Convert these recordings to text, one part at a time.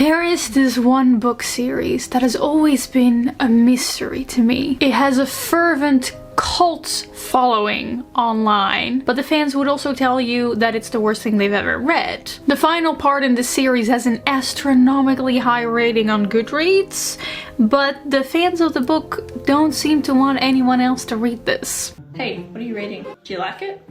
There is this one book series that has always been a mystery to me. It has a fervent cult following online, but the fans would also tell you that it's the worst thing they've ever read. The final part in the series has an astronomically high rating on Goodreads, but the fans of the book don't seem to want anyone else to read this. Hey, what are you reading? Do you like it?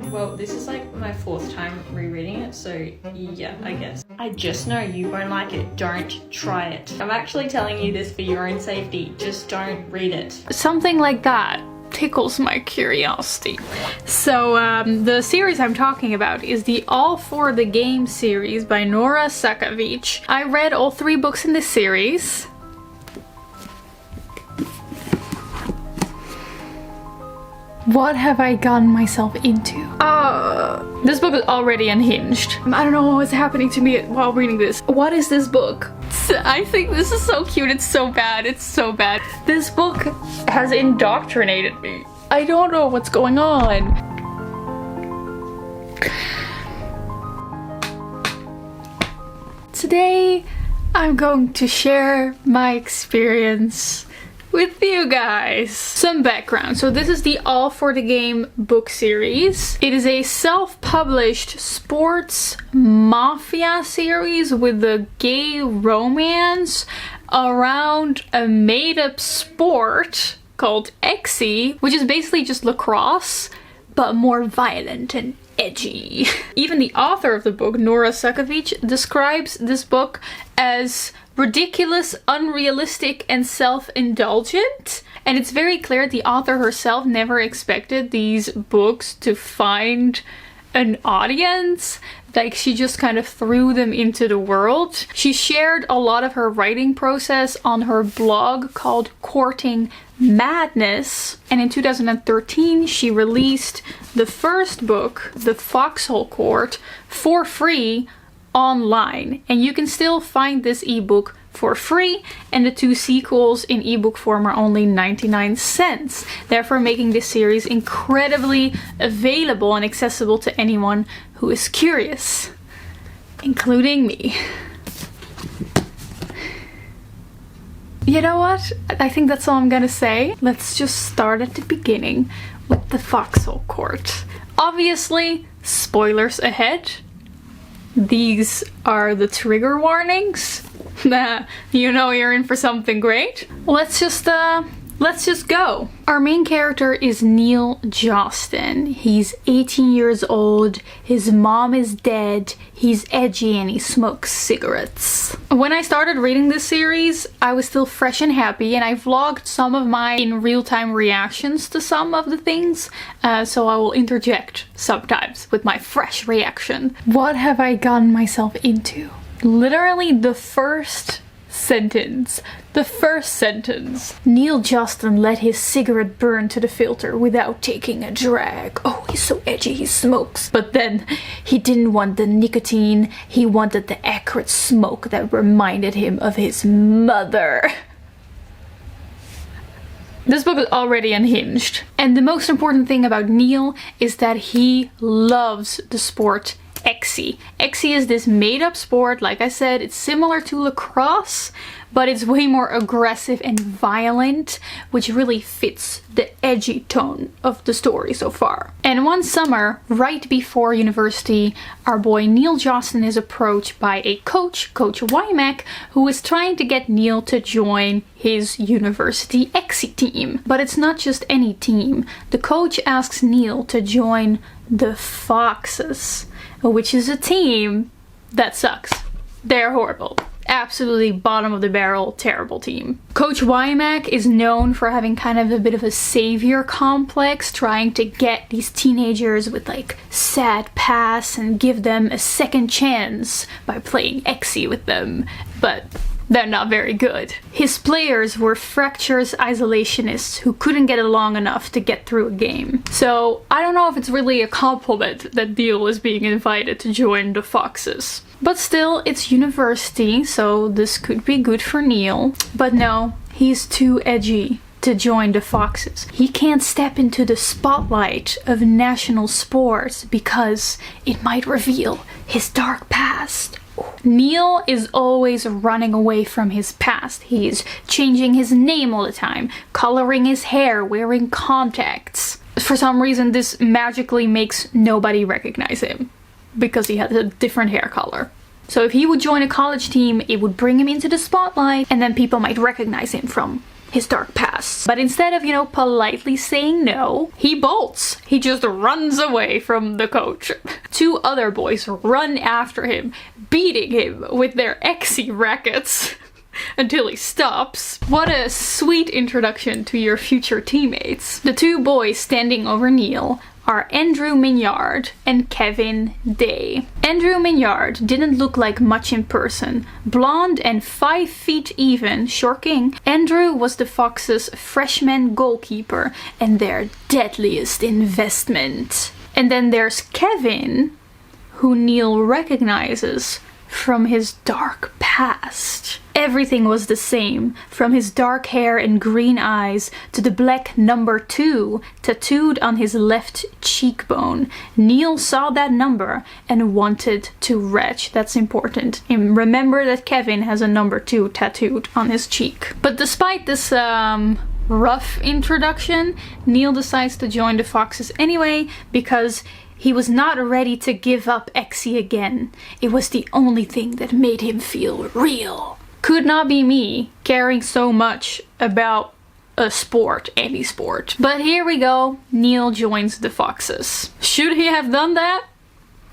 Well, this is like my 4th time rereading it, so yeah, I guess. I just know you won't like it. Don't try it. I'm actually telling you this for your own safety. Just don't read it. Something like that tickles my curiosity. So the series I'm talking about is the All for the Game series by Nora Sakavic. I read all 3 books in this series. What have I gotten myself into? This book is already unhinged. I don't know what was happening to me while reading this. What is this book? I think this is so cute. It's so bad. It's so bad. This book has indoctrinated me. I don't know what's going on. Today, I'm going to share my experience with you guys. Some background. So this is the All for the Game book series. It is a self-published sports mafia series with a gay romance around a made-up sport called Exy, which is basically just lacrosse, but more violent and edgy. Even the author of the book, Nora Sakavic, describes this book as ridiculous, unrealistic, and self-indulgent. And it's very clear the author herself never expected these books to find an audience. Like, she just kind of threw them into the world. She shared a lot of her writing process on her blog called Courting Madness. And in 2013, she released the first book, The Foxhole Court, for free online, and you can still find this ebook for free, and the 2 sequels in ebook form are only 99 cents, therefore making this series incredibly available and accessible to anyone who is curious, including me. You know what? I think that's all I'm gonna say. Let's just start at the beginning with the Foxhole Court. Obviously, spoilers ahead. These are the trigger warnings. You know you're in for something great. Let's just go. Our main character is Neil Jostin. He's 18 years old, his mom is dead, he's edgy, and he smokes cigarettes. When I started reading this series, I was still fresh and happy, and I vlogged some of my in real-time reactions to some of the things, so I will interject sometimes with my fresh reaction. What have I gotten myself into? Literally the first sentence. Neil Jostin let his cigarette burn to the filter without taking a drag. Oh, he's so edgy, he smokes. But then he didn't want the nicotine, he wanted the acrid smoke that reminded him of his mother. This book is already unhinged. And the most important thing about Neil is that he loves the sport Exy. Exy is this made-up sport. Like I said, it's similar to lacrosse, but it's way more aggressive and violent, which really fits the edgy tone of the story so far. And one summer, right before university, our boy Neil Jostin is approached by a coach, Coach Wymack, who is trying to get Neil to join his university Exy team. But it's not just any team. The coach asks Neil to join the Foxes, which is a team that sucks. They're horrible. Absolutely bottom of the barrel, terrible team. Coach Wymack is known for having kind of a bit of a savior complex, trying to get these teenagers with like sad past and give them a second chance by playing Exy with them, but they're not very good. His players were fractious isolationists who couldn't get along enough to get through a game. So I don't know if it's really a compliment that Neil is being invited to join the Foxes. But still, it's university, so this could be good for Neil. But no, he's too edgy to join the Foxes. He can't step into the spotlight of national sports because it might reveal his dark past. Neil is always running away from his past. He's changing his name all the time, coloring his hair, wearing contacts. For some reason, this magically makes nobody recognize him because he has a different hair color. So if he would join a college team, it would bring him into the spotlight and then people might recognize him from his dark past. But instead of, politely saying no, he bolts. He just runs away from the coach. 2 other boys run after him, beating him with their exy rackets until he stops. What a sweet introduction to your future teammates. The 2 boys standing over Neil are Andrew Mignard and Kevin Day. Andrew Mignard didn't look like much in person. Blonde and 5 feet even, short king, Andrew was the Fox's freshman goalkeeper and their deadliest investment. And then there's Kevin, who Neil recognizes from his dark past. Everything was the same, from his dark hair and green eyes to the black number 2 tattooed on his left cheekbone. Neil saw that number and wanted to retch. That's important. And remember that Kevin has a number 2 tattooed on his cheek. But despite this rough introduction, Neil decides to join the Foxes anyway because he was not ready to give up Exy again. It was the only thing that made him feel real. Could not be me caring so much about a sport, any sport. But here we go, Neil joins the Foxes. Should he have done that?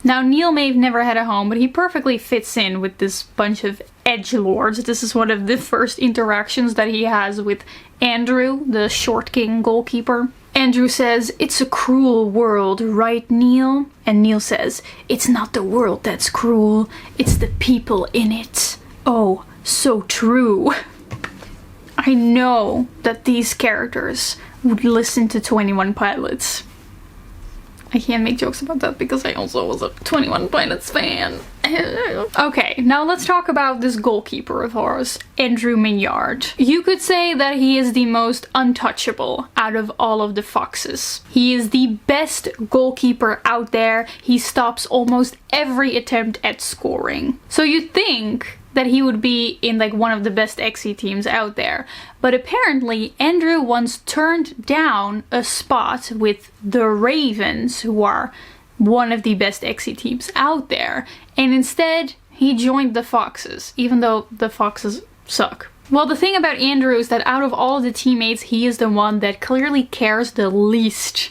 Now Neil may have never had a home, but he perfectly fits in with this bunch of edgelords. This is one of the first interactions that he has with Andrew, the short king goalkeeper. Andrew says, "It's a cruel world, right, Neil?" And Neil says, "It's not the world that's cruel, it's the people in it." Oh, so true. I know that these characters would listen to 21 Pilots. I can't make jokes about that because I also was a 21 Pilots fan. Okay, now let's talk about this goalkeeper of ours, Andrew Mignard. You could say that he is the most untouchable out of all of the Foxes. He is the best goalkeeper out there. He stops almost every attempt at scoring. So you'd think that he would be in like one of the best Exy teams out there. But apparently Andrew once turned down a spot with the Ravens, who are one of the best Exy teams out there, and instead he joined the Foxes, even though the Foxes suck. Well, the thing about Andrew is that out of all of the teammates, he is the one that clearly cares the least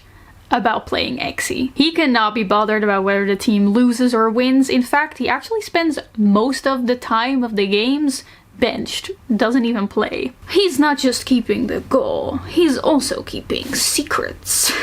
about playing Exy. He cannot be bothered about whether the team loses or wins. In fact, he actually spends most of the time of the games benched, doesn't even play. He's not just keeping the goal, he's also keeping secrets.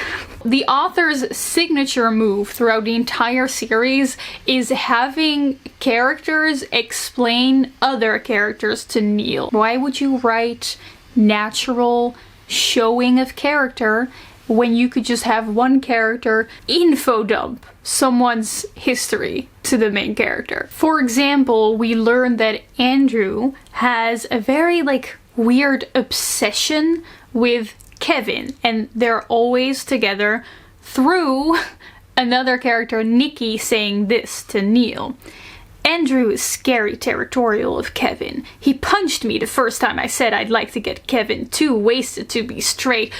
The author's signature move throughout the entire series is having characters explain other characters to Neil. Why would you write natural showing of character when you could just have one character info dump someone's history to the main character? For example, we learn that Andrew has a very weird obsession with Kevin, and they're always together through another character, Nikki, saying this to Neil. Andrew is scary territorial of Kevin. He punched me the first time I said I'd like to get Kevin too wasted to be straight.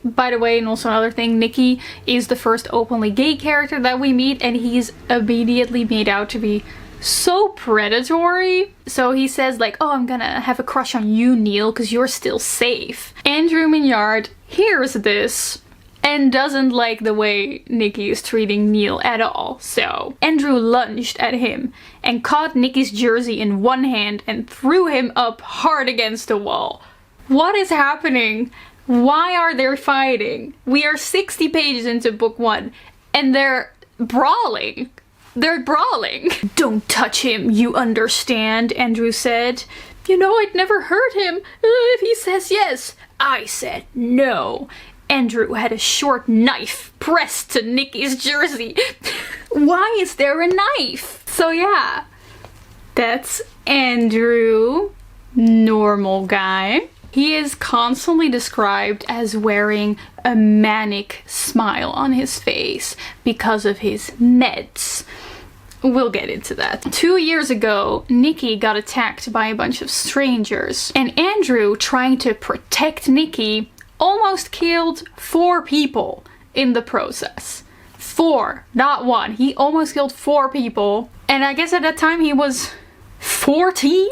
By the way, and also another thing, Nikki is the first openly gay character that we meet, and he's immediately made out to be so predatory. So he says oh, I'm gonna have a crush on you, Neil, because you're still safe. Andrew Mignard hears this and doesn't like the way Nikki is treating Neil at all. So Andrew lunged at him and caught Nikki's jersey in one hand and threw him up hard against the wall. What is happening? Why are they fighting? We are 60 pages into book 1 and they're brawling. They're brawling. "Don't touch him, you understand," Andrew said. "I'd never hurt him if he says yes." I said no. Andrew had a short knife pressed to Nikki's jersey. Why is there a knife? So yeah, that's Andrew, normal guy. He is constantly described as wearing a manic smile on his face because of his meds. We'll get into that. 2 years ago, Nikki got attacked by a bunch of strangers, and Andrew, trying to protect Nikki, almost killed 4 people in the process. 4, not 1. He almost killed 4 people, and I guess at that time he was 14?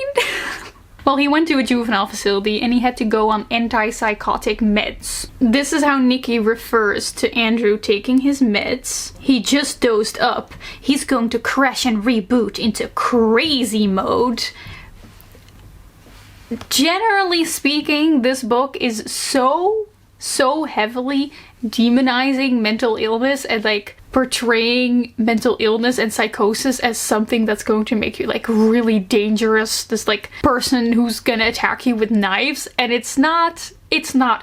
Well, he went to a juvenile facility and he had to go on antipsychotic meds. This is how Nikki refers to Andrew taking his meds. He just dozed up. He's going to crash and reboot into crazy mode. Generally speaking, this book is so heavily demonizing mental illness and like portraying mental illness and psychosis as something that's going to make you like really dangerous, this like person who's gonna attack you with knives, and it's not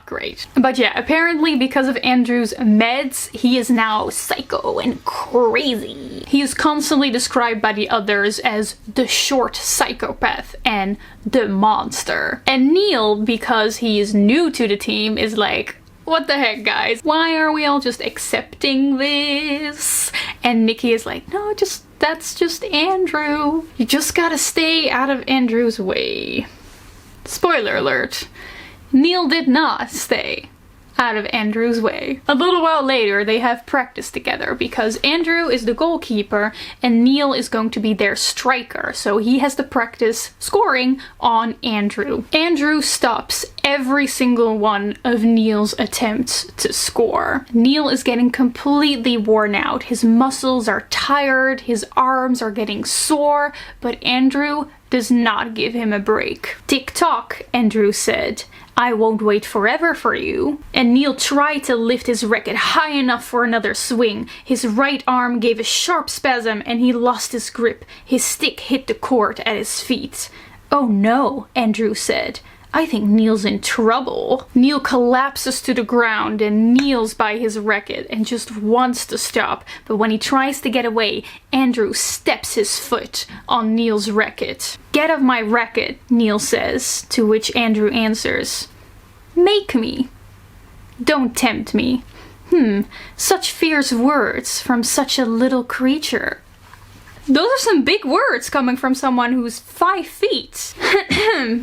great. But yeah, apparently because of Andrew's meds, he is now psycho and crazy. He is constantly described by the others as the short psychopath and the monster. And Neil, because he is new to the team, is like, what the heck, guys? Why are we all just accepting this? And Nikki is like, no, that's just Andrew. You just gotta stay out of Andrew's way. Spoiler alert. Neil did not stay out of Andrew's way. A little while later, they have practice together because Andrew is the goalkeeper and Neil is going to be their striker, so he has to practice scoring on Andrew. Andrew stops every single one of Neil's attempts to score. Neil is getting completely worn out. His muscles are tired, his arms are getting sore, but Andrew does not give him a break. "Tick-tock," Andrew said. "I won't wait forever for you." And Neil tried to lift his racket high enough for another swing. His right arm gave a sharp spasm and he lost his grip. His stick hit the court at his feet. "Oh no," Andrew said. "I think Neil's in trouble." Neil collapses to the ground and kneels by his racket and just wants to stop, but when he tries to get away, Andrew steps his foot on Neil's racket. "Get off my racket," Neil says, to which Andrew answers, "Make me. Don't tempt me." Such fierce words from such a little creature. Those are some big words coming from someone who's 5 feet.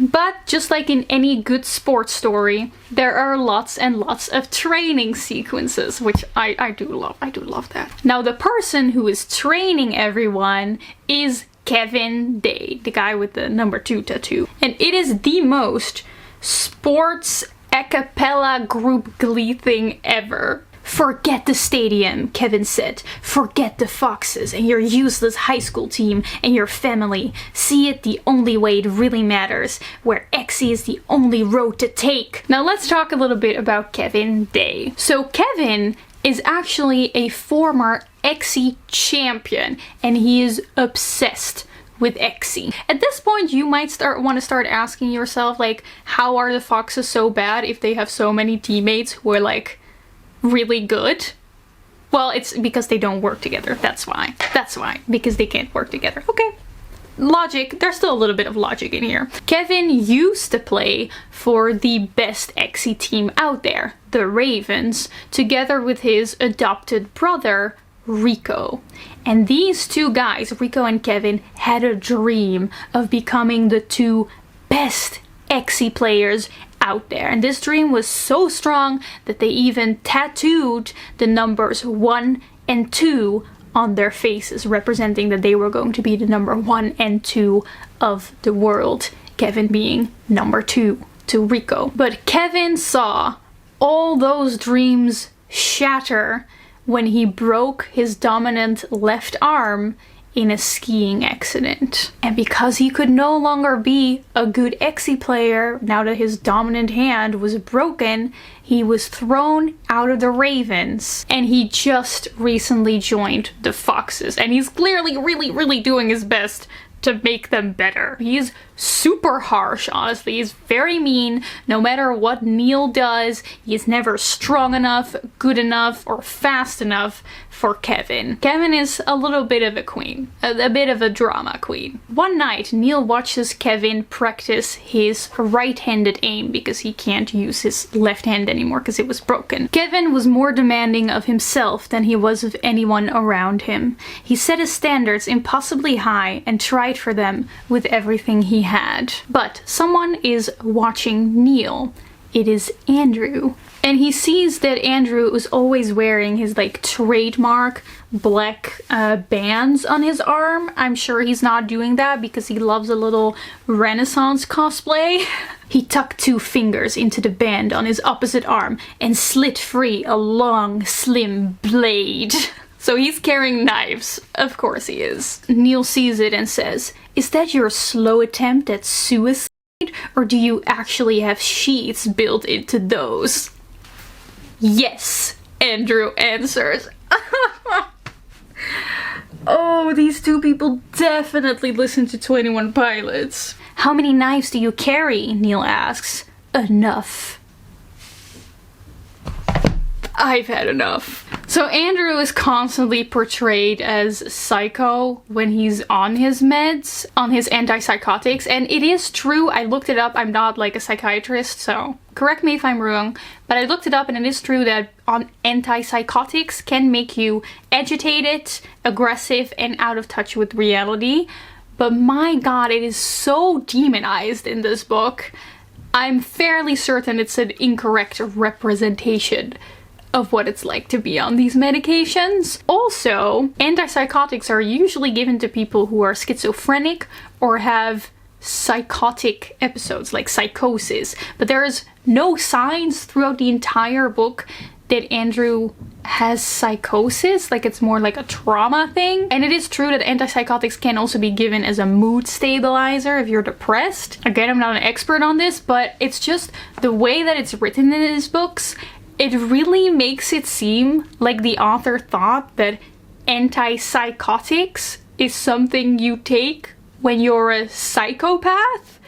But just like in any good sports story, there are lots and lots of training sequences, which I do love. I do love that. Now, the person who is training everyone is Kevin Day, the guy with the number 2 tattoo. And it is the most sports a cappella group glee thing ever. "Forget the stadium," Kevin said. "Forget the Foxes and your useless high school team and your family. See it the only way it really matters, where Exie is the only road to take." Now let's talk a little bit about Kevin Day. So Kevin is actually a former Exie champion and he is obsessed with Exie. At this point, you might want to start asking yourself, like, how are the Foxes so bad if they have so many teammates who are like really good? Well, it's because they don't work together. That's why. That's why. Because they can't work together. Okay. Logic. There's still a little bit of logic in here. Kevin used to play for the best Exie team out there, the Ravens, together with his adopted brother, Rico. And these 2 guys, Rico and Kevin, had a dream of becoming the 2 best Exie players out there. And this dream was so strong that they even tattooed the numbers 1 and 2 on their faces, representing that they were going to be the number 1 and 2 of the world, Kevin being number 2 to Rico. But Kevin saw all those dreams shatter when he broke his dominant left arm in a skiing accident. And because he could no longer be a good Exie player, now that his dominant hand was broken, he was thrown out of the Ravens. And he just recently joined the Foxes. And he's clearly really doing his best to make them better. He's super harsh, honestly. He's very mean. No matter what Neil does, he's never strong enough, good enough, or fast enough for Kevin. Kevin is a little bit of a queen, a bit of a drama queen. One night, Neil watches Kevin practice his right-handed aim because he can't use his left hand anymore because it was broken. Kevin was more demanding of himself than he was of anyone around him. He set his standards impossibly high and tried for them with everything he had. But someone is watching Neil. It is Andrew. And he sees that Andrew is always wearing his like trademark black bands on his arm. I'm sure he's not doing that because he loves a little Renaissance cosplay. He tucked 2 fingers into the band on his opposite arm and slit free a long, slim blade. So he's carrying knives. Of course he is. Neil sees it and says, "Is that your slow attempt at suicide? Or do you actually have sheaths built into those?" "Yes," Andrew answers. Oh, these 2 people definitely listen to 21 Pilots. "How many knives do you carry?" Neil asks. "Enough." I've had enough. So Andrew is constantly portrayed as psycho when he's on his meds, on his antipsychotics, and it is true. I looked it up. I'm not like a psychiatrist, so correct me if I'm wrong, but I looked it up and it is true that on antipsychotics can make you agitated, aggressive, and out of touch with reality. But my god, it is so demonized in this book. I'm fairly certain it's an incorrect representation of what it's like to be on these medications. Also, antipsychotics are usually given to people who are schizophrenic or have psychotic episodes, like psychosis. But there's no signs throughout the entire book that Andrew has psychosis, like it's more like a trauma thing. And it is true that antipsychotics can also be given as a mood stabilizer if you're depressed. Again, I'm not an expert on this, but it's just the way that it's written in these books. It really makes it seem like the author thought that antipsychotics is something you take when you're a psychopath.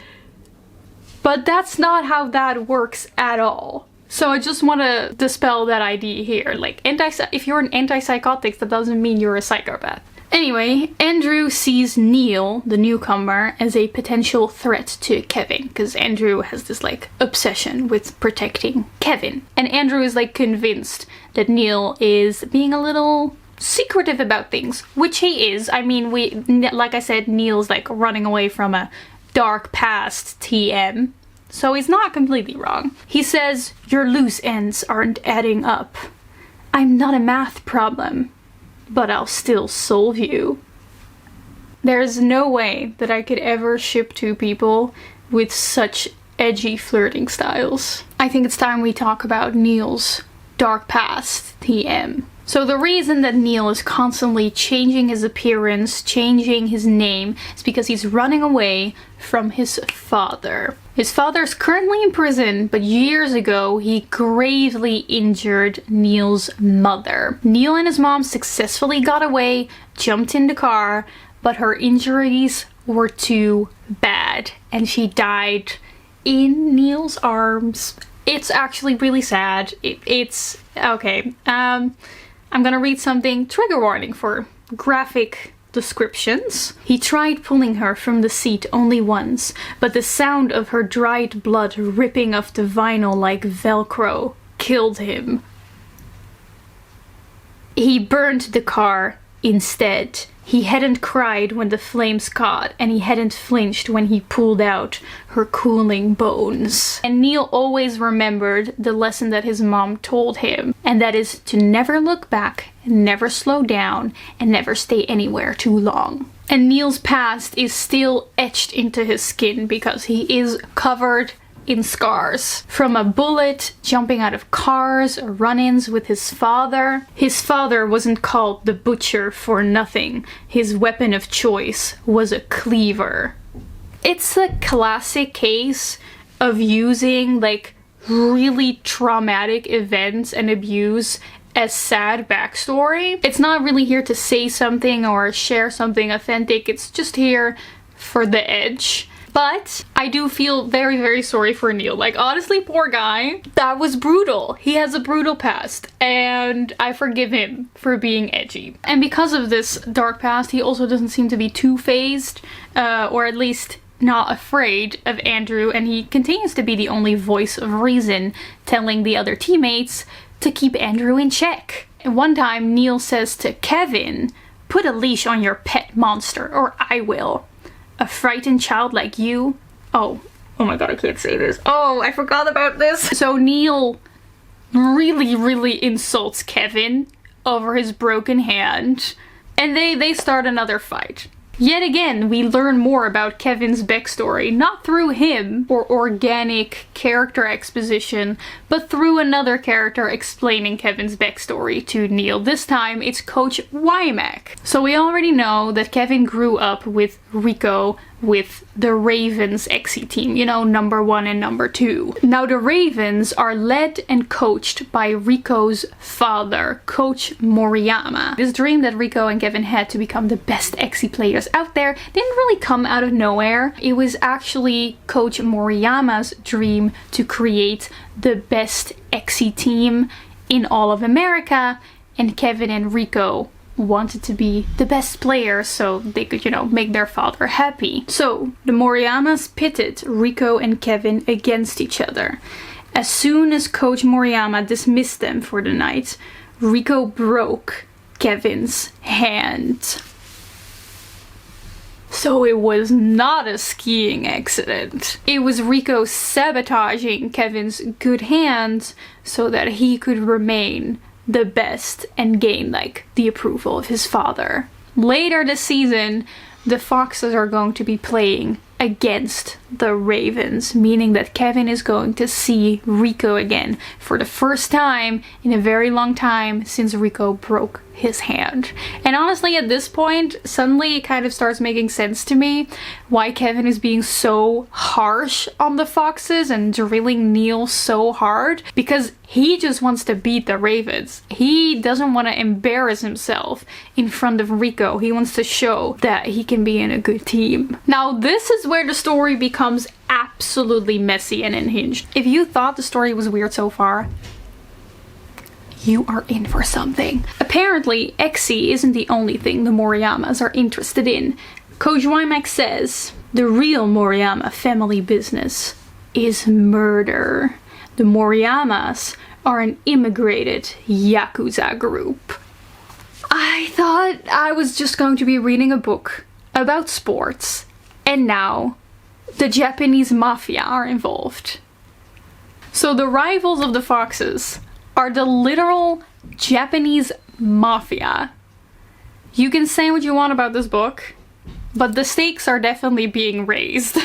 But that's not how that works at all. So I just want to dispel that idea here. Like, if you're an antipsychotic, that doesn't mean you're a psychopath. Anyway, Andrew sees Neil, the newcomer, as a potential threat to Kevin, because Andrew has this like obsession with protecting Kevin. And Andrew is like convinced that Neil is being a little secretive about things, which he is. I mean, like I said, Neil's like running away from a dark past TM. So he's not completely wrong. He says, "Your loose ends aren't adding up. I'm not a math problem, but I'll still solve you." There's no way that I could ever ship 2 people with such edgy flirting styles. I think it's time we talk about Neil's dark past TM. So the reason that Neil is constantly changing his appearance, changing his name, is because he's running away from his father. His father's currently in prison, but years ago he gravely injured Neil's mother. Neil and his mom successfully got away, jumped in the car, but her injuries were too bad and she died in Neil's arms. It's actually really sad. It's okay. I'm gonna read something. Trigger warning for graphic descriptions. "He tried pulling her from the seat only once, but the sound of her dried blood ripping off the vinyl like Velcro killed him. He burned the car instead. He hadn't cried when the flames caught, and he hadn't flinched when he pulled out her cooling bones." And Neil always remembered the lesson that his mom told him, and that is to never look back, never slow down, and never stay anywhere too long. And Neil's past is still etched into his skin because he is covered in scars. From a bullet, jumping out of cars, run-ins with his father. His father wasn't called the butcher for nothing. His weapon of choice was a cleaver. It's a classic case of using like really traumatic events and abuse as sad backstory. It's not really here to say something or share something authentic. It's just here for the edge. But I do feel very, very sorry for Neil. Like, honestly, poor guy. That was brutal. He has a brutal past, and I forgive him for being edgy. And because of this dark past, he also doesn't seem to be too phased, or at least not afraid of Andrew, and he continues to be the only voice of reason, telling the other teammates to keep Andrew in check. And one time, Neil says to Kevin, "Put a leash on your pet monster, or I will. A frightened child like you." Oh my god, I can't say this. Oh, I forgot about this. So Neil really insults Kevin over his broken hand, and they start another fight. Yet again, we learn more about Kevin's backstory, not through him or organic character exposition, but through another character explaining Kevin's backstory to Neil. This time, it's Coach Wymack. So we already know that Kevin grew up with Rico with the Ravens XC team, you know, number 1 and number 2. Now the Ravens are led and coached by Rico's father, Coach Moriyama. This dream that Rico and Kevin had to become the best XC players out there didn't really come out of nowhere. It was actually Coach Moriyama's dream to create the best XC team in all of America, and Kevin and Rico wanted to be the best players so they could, you know, make their father happy. So the Moriyamas pitted Rico and Kevin against each other. As soon as Coach Moriyama dismissed them for the night, Rico broke Kevin's hand. So it was not a skiing accident. It was Rico sabotaging Kevin's good hand so that he could remain the best and gain, like, the approval of his father. Later this season, the Foxes are going to be playing against the Ravens, meaning that Kevin is going to see Rico again for the first time in a very long time since Rico broke his hand. And honestly, at this point, suddenly it kind of starts making sense to me why Kevin is being so harsh on the Foxes and drilling Neil so hard, because he just wants to beat the Ravens. He doesn't want to embarrass himself in front of Rico. He wants to show that he can be in a good team. Now, this is where the story becomes absolutely messy and unhinged. If you thought the story was weird so far, you are in for something. Apparently, XC isn't the only thing the Moriyamas are interested in. Coach Wymack says the real Moriyama family business is murder. The Moriyamas are an immigrated Yakuza group. I thought I was just going to be reading a book about sports, and now the Japanese mafia are involved. So the rivals of the Foxes are the literal Japanese mafia. You can say what you want about this book, but the stakes are definitely being raised.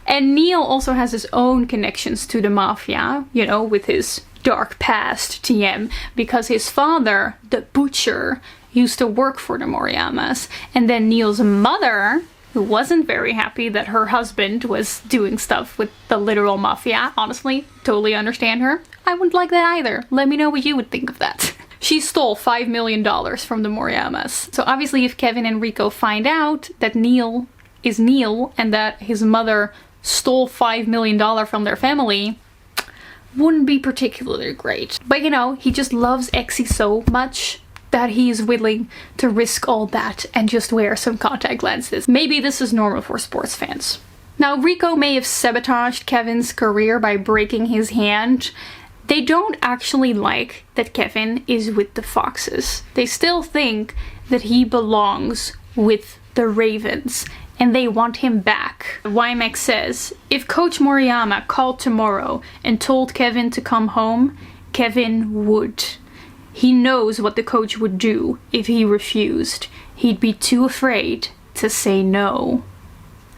And Neil also has his own connections to the mafia, you know, with his dark past TM, because his father, the butcher, used to work for the Moriyamas. And then Neil's mother, who wasn't very happy that her husband was doing stuff with the literal mafia. Honestly, totally understand her. I wouldn't like that either. Let me know what you would think of that. She stole $5 million from the Moriyamas. So obviously if Kevin and Rico find out that Neil is Neil and that his mother stole $5 million from their family, wouldn't be particularly great. But you know, he just loves XC so much that he is willing to risk all that and just wear some contact lenses. Maybe this is normal for sports fans. Now, Rico may have sabotaged Kevin's career by breaking his hand. They don't actually like that Kevin is with the Foxes. They still think that he belongs with the Ravens, and they want him back. Wymack says, if Coach Moriyama called tomorrow and told Kevin to come home, Kevin would. He knows what the coach would do if he refused. He'd be too afraid to say no.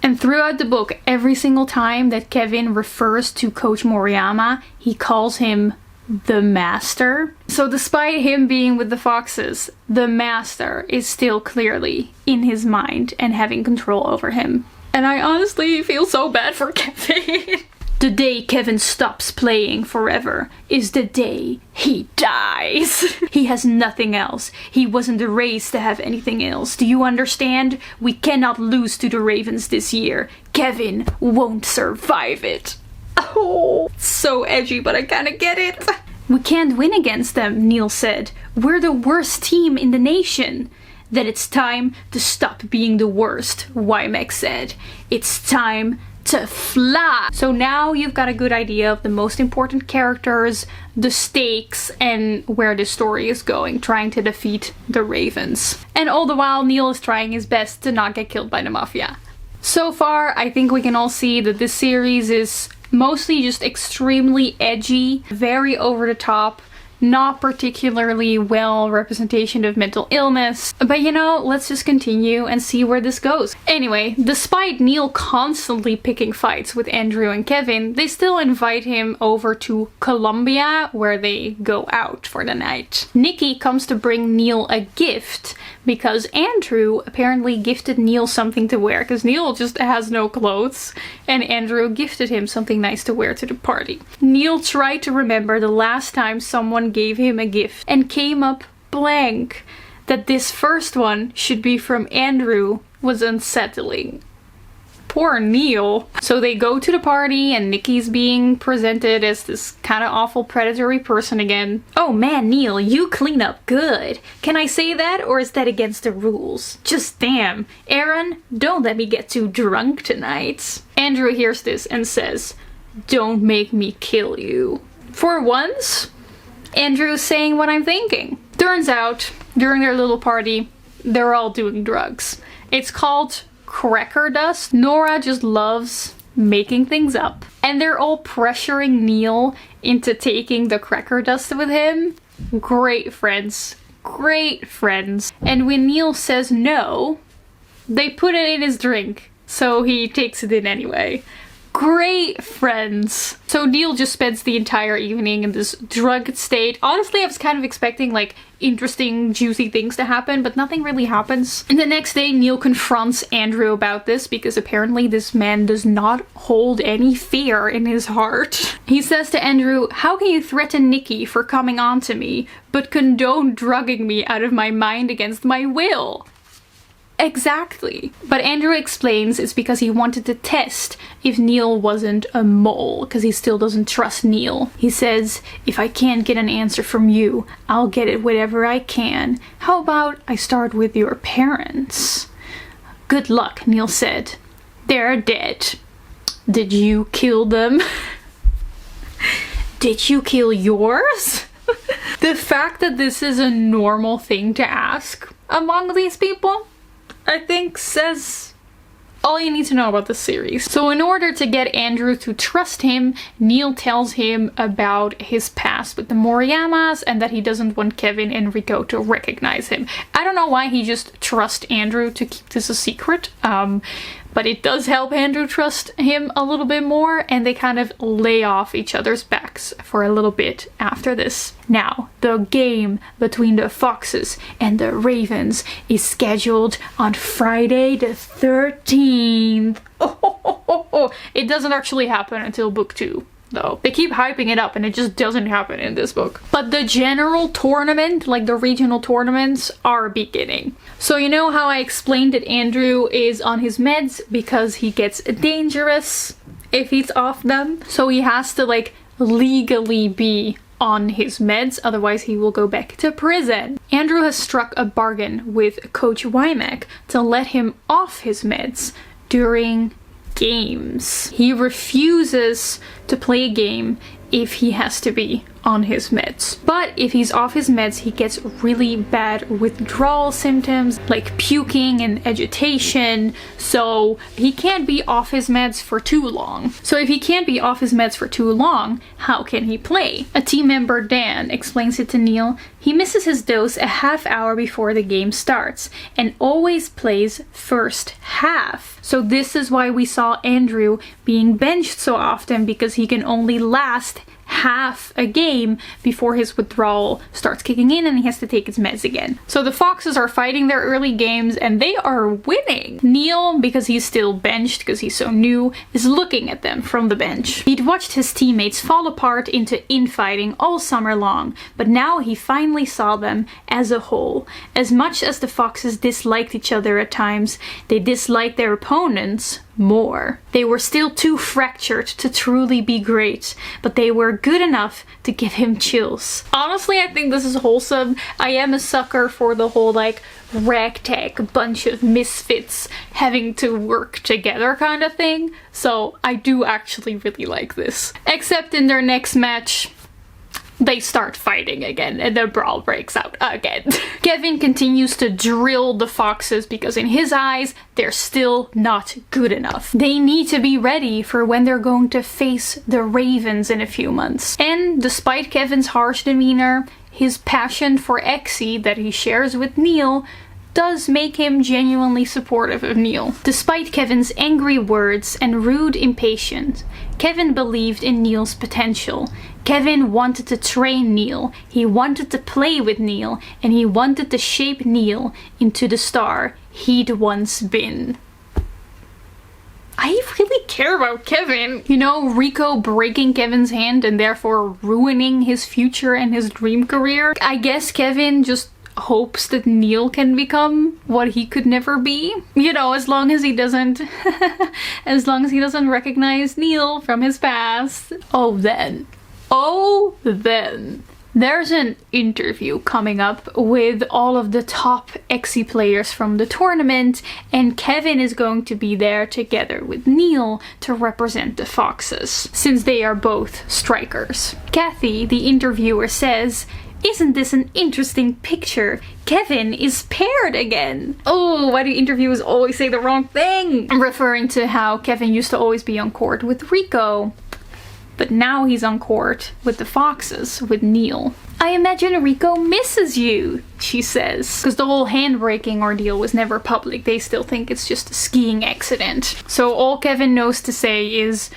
And throughout the book, every single time that Kevin refers to Coach Moriyama, he calls him the Master. So despite him being with the Foxes, the Master is still clearly in his mind and having control over him. And I honestly feel so bad for Kevin. The day Kevin stops playing forever is the day he dies. He has nothing else. He wasn't raised to have anything else. Do you understand? We cannot lose to the Ravens this year. Kevin won't survive it. Oh, so edgy, but I kinda get it. We can't win against them, Neil said. We're the worst team in the nation. Then it's time to stop being the worst, Wymack said. It's time to fly. So now you've got a good idea of the most important characters, the stakes, and where the story is going, trying to defeat the Ravens. And all the while, Neil is trying his best to not get killed by the mafia. So far, I think we can all see that this series is mostly just extremely edgy, very over the top, not particularly well representation of mental illness. But you know, let's just continue and see where this goes. Anyway, despite Neil constantly picking fights with Andrew and Kevin, they still invite him over to Colombia, where they go out for the night. Nikki comes to bring Neil a gift because Andrew apparently gifted Neil something to wear, because Neil just has no clothes, and Andrew gifted him something nice to wear to the party. Neil tried to remember the last time someone gave him a gift and came up blank. That this first one should be from Andrew was unsettling. Poor Neil. So they go to the party and Nikki's being presented as this kind of awful predatory person again. Oh man, Neil, you clean up good. Can I say that, or is that against the rules? Just damn. Aaron, don't let me get too drunk tonight. Andrew hears this and says, don't make me kill you. For once, Andrew's saying what I'm thinking. Turns out, during their little party, they're all doing drugs. It's called cracker dust. Nora just loves making things up. And they're all pressuring Neil into taking the cracker dust with him. Great friends. Great friends. And when Neil says no, they put it in his drink. So he takes it in anyway. Great friends. So Neil just spends the entire evening in this drugged state. Honestly, I was kind of expecting like interesting, juicy things to happen, but nothing really happens. And the next day, Neil confronts Andrew about this because apparently this man does not hold any fear in his heart. He says to Andrew, how can you threaten Nikki for coming on to me, but condone drugging me out of my mind against my will? Exactly. But Andrew explains it's because he wanted to test if Neil wasn't a mole, because he still doesn't trust Neil. He says, if I can't get an answer from you, I'll get it wherever I can. How about I start with your parents? Good luck, Neil said. They're dead. Did you kill them? Did you kill yours? The fact that this is a normal thing to ask among these people, I think says all you need to know about this series. So in order to get Andrew to trust him, Neil tells him about his past with the Moriyamas and that he doesn't want Kevin and Rico to recognize him. I don't know why he just trusts Andrew to keep this a secret, but it does help Andrew trust him a little bit more, and they kind of lay off each other's backs for a little bit after this. Now, the game between the Foxes and the Ravens is scheduled on Friday the 13th. It doesn't actually happen until book 2. Though. They keep hyping it up and it just doesn't happen in this book. But the general tournament, like the regional tournaments, are beginning. So you know how I explained that Andrew is on his meds because he gets dangerous if he's off them? So he has to like legally be on his meds, otherwise he will go back to prison. Andrew has struck a bargain with Coach Wymack to let him off his meds during games. He refuses to play a game if he has to be on his meds. But if he's off his meds, he gets really bad withdrawal symptoms like puking and agitation, so he can't be off his meds for too long. So if he can't be off his meds for too long, how can he play? A team member, Dan, explains it to Neil. He misses his dose a half hour before the game starts and always plays first half. So this is why we saw Andrew being benched so often, because he can only last half a game before his withdrawal starts kicking in and he has to take his meds again. So the Foxes are fighting their early games and they are winning. Neil, because he's still benched because he's so new, is looking at them from the bench. He'd watched his teammates fall apart into infighting all summer long, but now he finally saw them as a whole. As much as the Foxes disliked each other at times, they disliked their opponents more. They were still too fractured to truly be great, but they were good enough to give him chills. Honestly, I think this is wholesome. I am a sucker for the whole like ragtag bunch of misfits having to work together kind of thing, so I do actually really like this. Except in their next match, they start fighting again and the brawl breaks out again. Kevin continues to drill the Foxes because in his eyes, they're still not good enough. They need to be ready for when they're going to face the Ravens in a few months. And despite Kevin's harsh demeanor, his passion for Exy that he shares with Neil does make him genuinely supportive of Neil. Despite Kevin's angry words and rude impatience, Kevin believed in Neil's potential. Kevin wanted to train Neil, he wanted to play with Neil, and he wanted to shape Neil into the star he'd once been. I really care about Kevin. You know, Rico breaking Kevin's hand and therefore ruining his future and his dream career. I guess Kevin just hopes that Neil can become what he could never be. You know, as long as he doesn't recognize Neil from his past. Oh then. There's an interview coming up with all of the top Exy players from the tournament, and Kevin is going to be there together with Neil to represent the Foxes, since they are both strikers. Kathy, the interviewer, says, "Isn't this an interesting picture? Kevin is paired again." Oh, why do interviewers always say the wrong thing? I'm referring to how Kevin used to always be on court with Rico, but now he's on court with the Foxes, with Neil. "I imagine Rico misses you," she says. Because the whole hand-breaking ordeal was never public. They still think it's just a skiing accident. So all Kevin knows to say is,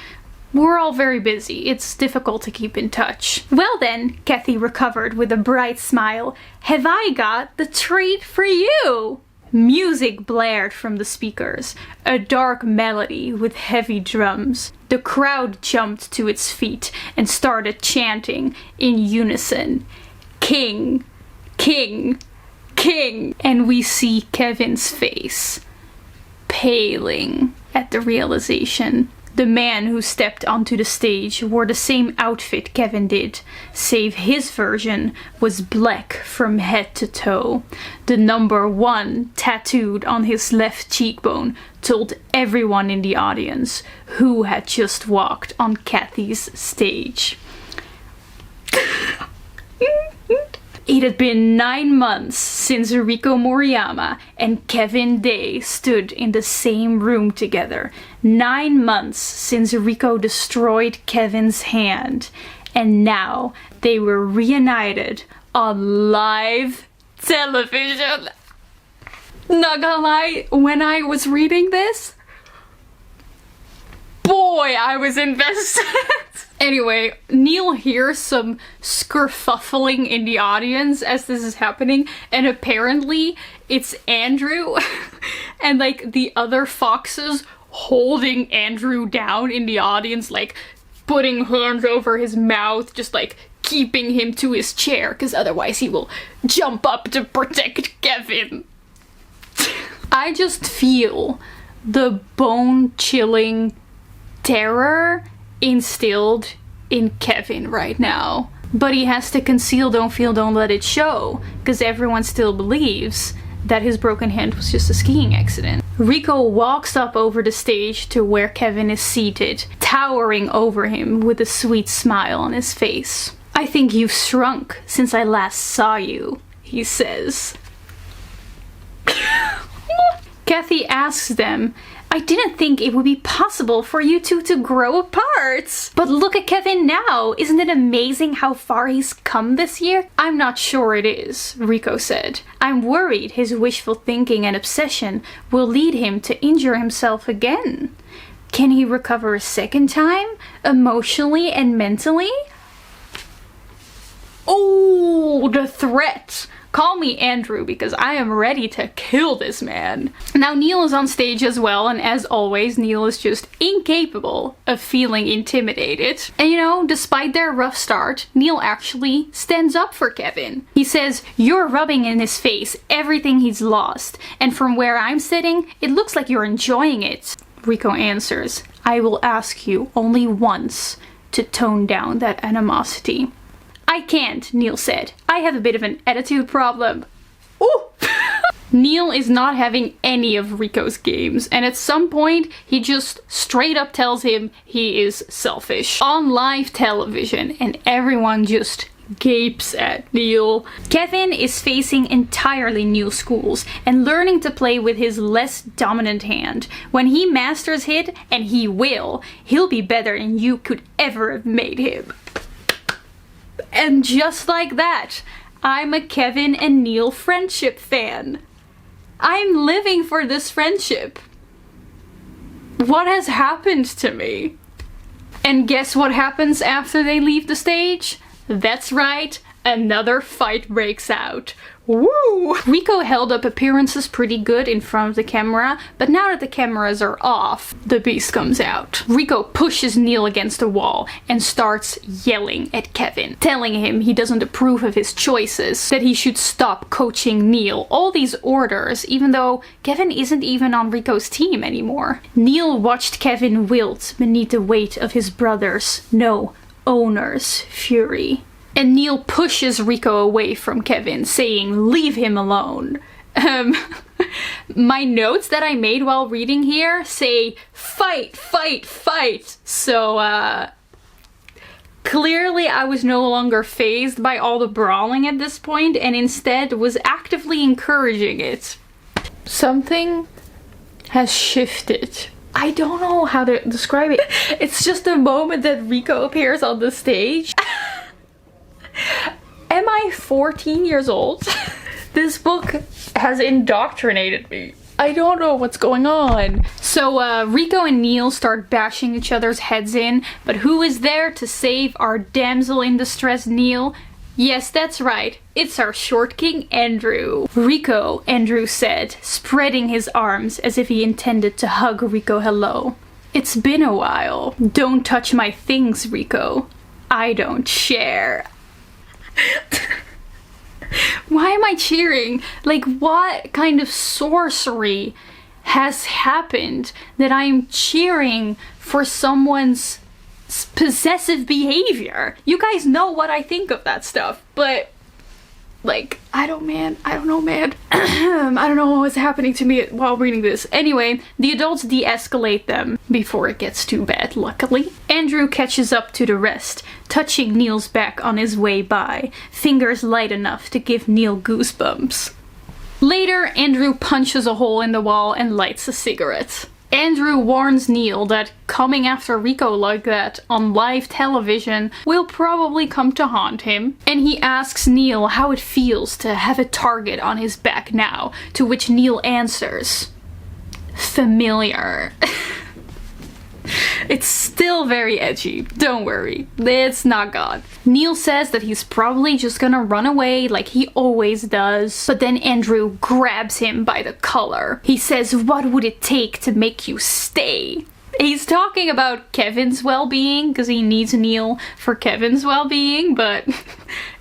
"We're all very busy. It's difficult to keep in touch." "Well then," Kathy recovered with a bright smile, "have I got the treat for you?" Music blared from the speakers, a dark melody with heavy drums. The crowd jumped to its feet and started chanting in unison, "King, King, King." And we see Kevin's face paling at the realization. The man who stepped onto the stage wore the same outfit Kevin did, save his version was black from head to toe. The number 1 tattooed on his left cheekbone told everyone in the audience who had just walked on Kathy's stage. It had been 9 months since Rico Moriyama and Kevin Day stood in the same room together. 9 months since Rico destroyed Kevin's hand. And now they were reunited on live television. Not gonna lie, when I was reading this, boy, I was invested. Anyway, Neil hears some skerfuffling in the audience as this is happening, and apparently it's Andrew and like the other Foxes holding Andrew down in the audience, like putting hands over his mouth, just like keeping him to his chair, because otherwise he will jump up to protect Kevin. I just feel the bone-chilling terror instilled in Kevin right now. But he has to conceal, don't feel, don't let it show, because everyone still believes that his broken hand was just a skiing accident. Rico walks up over the stage to where Kevin is seated, towering over him with a sweet smile on his face. "I think you've shrunk since I last saw you," he says. Kathy asks them, "I didn't think it would be possible for you two to grow apart. But look at Kevin now. Isn't it amazing how far he's come this year?" "I'm not sure it is," Rico said. "I'm worried his wishful thinking and obsession will lead him to injure himself again. Can he recover a second time, emotionally and mentally? Oh, the threat. Call me Andrew because I am ready to kill this man. Now Neil is on stage as well, and as always, Neil is just incapable of feeling intimidated. And you know, despite their rough start, Neil actually stands up for Kevin. He says, "You're rubbing in his face everything he's lost, and from where I'm sitting, it looks like you're enjoying it." Rico answers, "I will ask you only once to tone down that animosity." "I can't," Neil said. "I have a bit of an attitude problem." Ooh! Neil is not having any of Rico's games, and at some point he just straight up tells him he is selfish on live television, and everyone just gapes at Neil. Kevin is facing entirely new schools and learning to play with his less dominant hand. When he masters it, and he will, he'll be better than you could ever have made him. And just like that, I'm a Kevin and Neil friendship fan. I'm living for this friendship. What has happened to me? And guess what happens after they leave the stage? That's right, another fight breaks out. Woo! Rico held up appearances pretty good in front of the camera, but now that the cameras are off, the beast comes out. Rico pushes Neil against the wall and starts yelling at Kevin, telling him he doesn't approve of his choices, that he should stop coaching Neil. All these orders, even though Kevin isn't even on Rico's team anymore. Neil watched Kevin wilt beneath the weight of his brother's, no, owner's fury. And Neil pushes Rico away from Kevin, saying, "Leave him alone." My notes that I made while reading here say, "Fight, fight, fight." So, clearly I was no longer fazed by all the brawling at this point, and instead was actively encouraging it. Something has shifted. I don't know how to describe it. It's just the moment that Rico appears on the stage. Am I 14 years old? This book has indoctrinated me. I don't know what's going on. So Rico and Neil start bashing each other's heads in, but who is there to save our damsel in distress Neil? Yes, that's right. It's our short king Andrew. "Rico," Andrew said, spreading his arms as if he intended to hug Rico hello. "It's been a while. Don't touch my things, Rico. I don't share." Why am I cheering? Like, what kind of sorcery has happened that I'm cheering for someone's possessive behavior? You guys know what I think of that stuff, but like, I don't know, man. I don't know what was happening to me while reading this. Anyway, the adults de-escalate them before it gets too bad, luckily. Andrew catches up to the rest, touching Neil's back on his way by, fingers light enough to give Neil goosebumps. Later, Andrew punches a hole in the wall and lights a cigarette. Andrew warns Neil that coming after Rico like that on live television will probably come to haunt him, and he asks Neil how it feels to have a target on his back now, to which Neil answers, "Familiar." It's still very edgy, don't worry, it's not gone. Neil says that he's probably just gonna run away like he always does, but then Andrew grabs him by the collar. He says, "What would it take to make you stay?" He's talking about Kevin's well-being, because he needs Neil for Kevin's well-being, but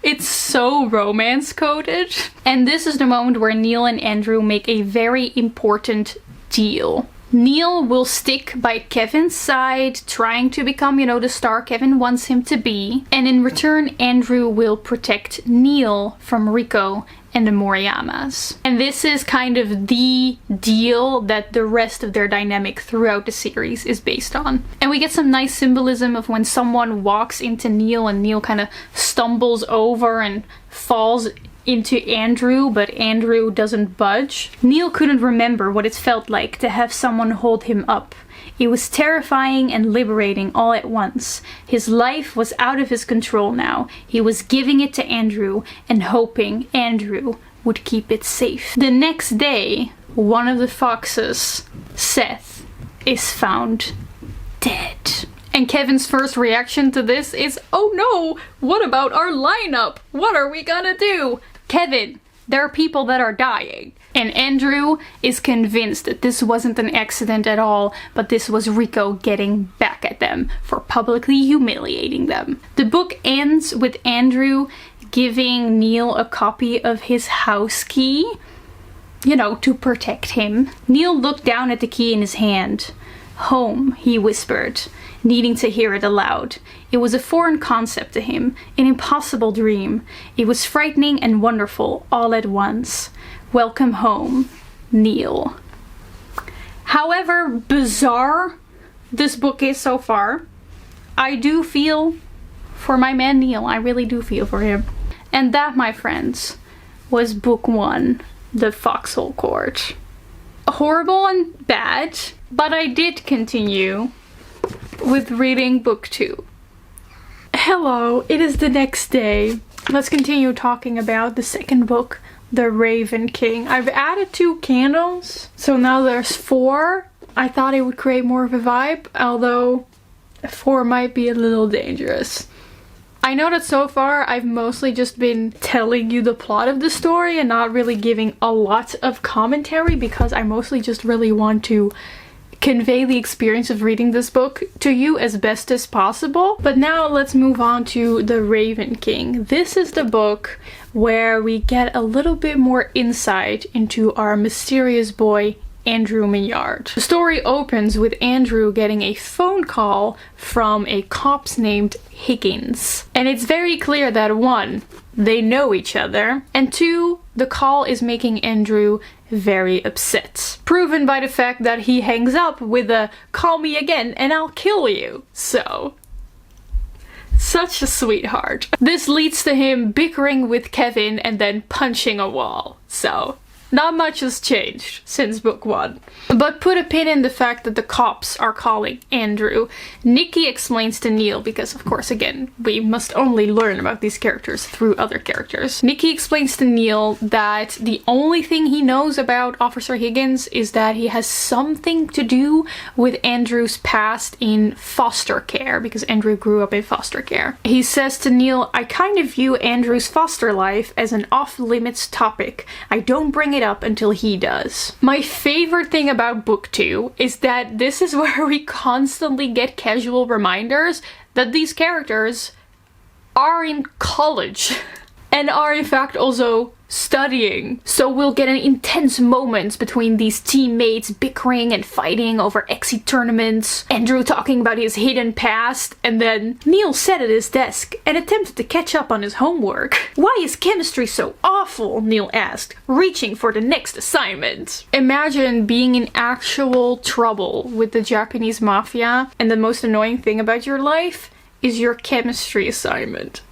it's so romance-coded. And this is the moment where Neil and Andrew make a very important deal. Neil will stick by Kevin's side, trying to become, you know, the star Kevin wants him to be. And in return, Andrew will protect Neil from Rico and the Moriyamas. And this is kind of the deal that the rest of their dynamic throughout the series is based on. And we get some nice symbolism of when someone walks into Neil and Neil kind of stumbles over and falls into Andrew, but Andrew doesn't budge. Neil couldn't remember what it felt like to have someone hold him up. It was terrifying and liberating all at once. His life was out of his control now. He was giving it to Andrew and hoping Andrew would keep it safe. The next day, one of the foxes, Seth, is found dead. And Kevin's first reaction to this is, oh no, what about our lineup? What are we gonna do? Kevin, there are people that are dying. And Andrew is convinced that this wasn't an accident at all, but this was Rico getting back at them for publicly humiliating them. The book ends with Andrew giving Neil a copy of his house key, you know, to protect him. Neil looked down at the key in his hand. Home, he whispered, needing to hear it aloud. It was a foreign concept to him, an impossible dream. It was frightening and wonderful all at once. Welcome home, Neil. However bizarre this book is so far, I do feel for my man Neil. I really do feel for him. And that, my friends, was book 1, The Foxhole Court. Horrible and bad, but I did continue with reading book 2. Hello, it is the next day. Let's continue talking about the second book, The Raven King. I've added 2 candles, so now there's 4. I thought it would create more of a vibe, although 4 might be a little dangerous. I know that so far I've mostly just been telling you the plot of the story and not really giving a lot of commentary because I mostly just really want to convey the experience of reading this book to you as best as possible. But now let's move on to The Raven King. This is the book where we get a little bit more insight into our mysterious boy, Andrew Mignard. The story opens with Andrew getting a phone call from a cop named Higgins. And it's very clear that 1, they know each other, and 2, the call is making Andrew very upset. Proven by the fact that he hangs up with a "call me again and I'll kill you." So, such a sweetheart. This leads to him bickering with Kevin and then punching a wall. So, not much has changed since book 1. But put a pin in the fact that the cops are calling Andrew. Nikki explains to Neil, because of course, again, we must only learn about these characters through other characters. Nikki explains to Neil that the only thing he knows about Officer Higgins is that he has something to do with Andrew's past in foster care, because Andrew grew up in foster care. He says to Neil, I kind of view Andrew's foster life as an off-limits topic. I don't bring it up until he does. My favorite thing about book 2 is that this is where we constantly get casual reminders that these characters are in college and are in fact also studying. So we'll get an intense moments between these teammates bickering and fighting over exit tournaments, Andrew talking about his hidden past, and then Neil sat at his desk and attempted to catch up on his homework. Why is chemistry so awful? Neil asked, reaching for the next assignment. Imagine being in actual trouble with the Japanese mafia and the most annoying thing about your life is your chemistry assignment.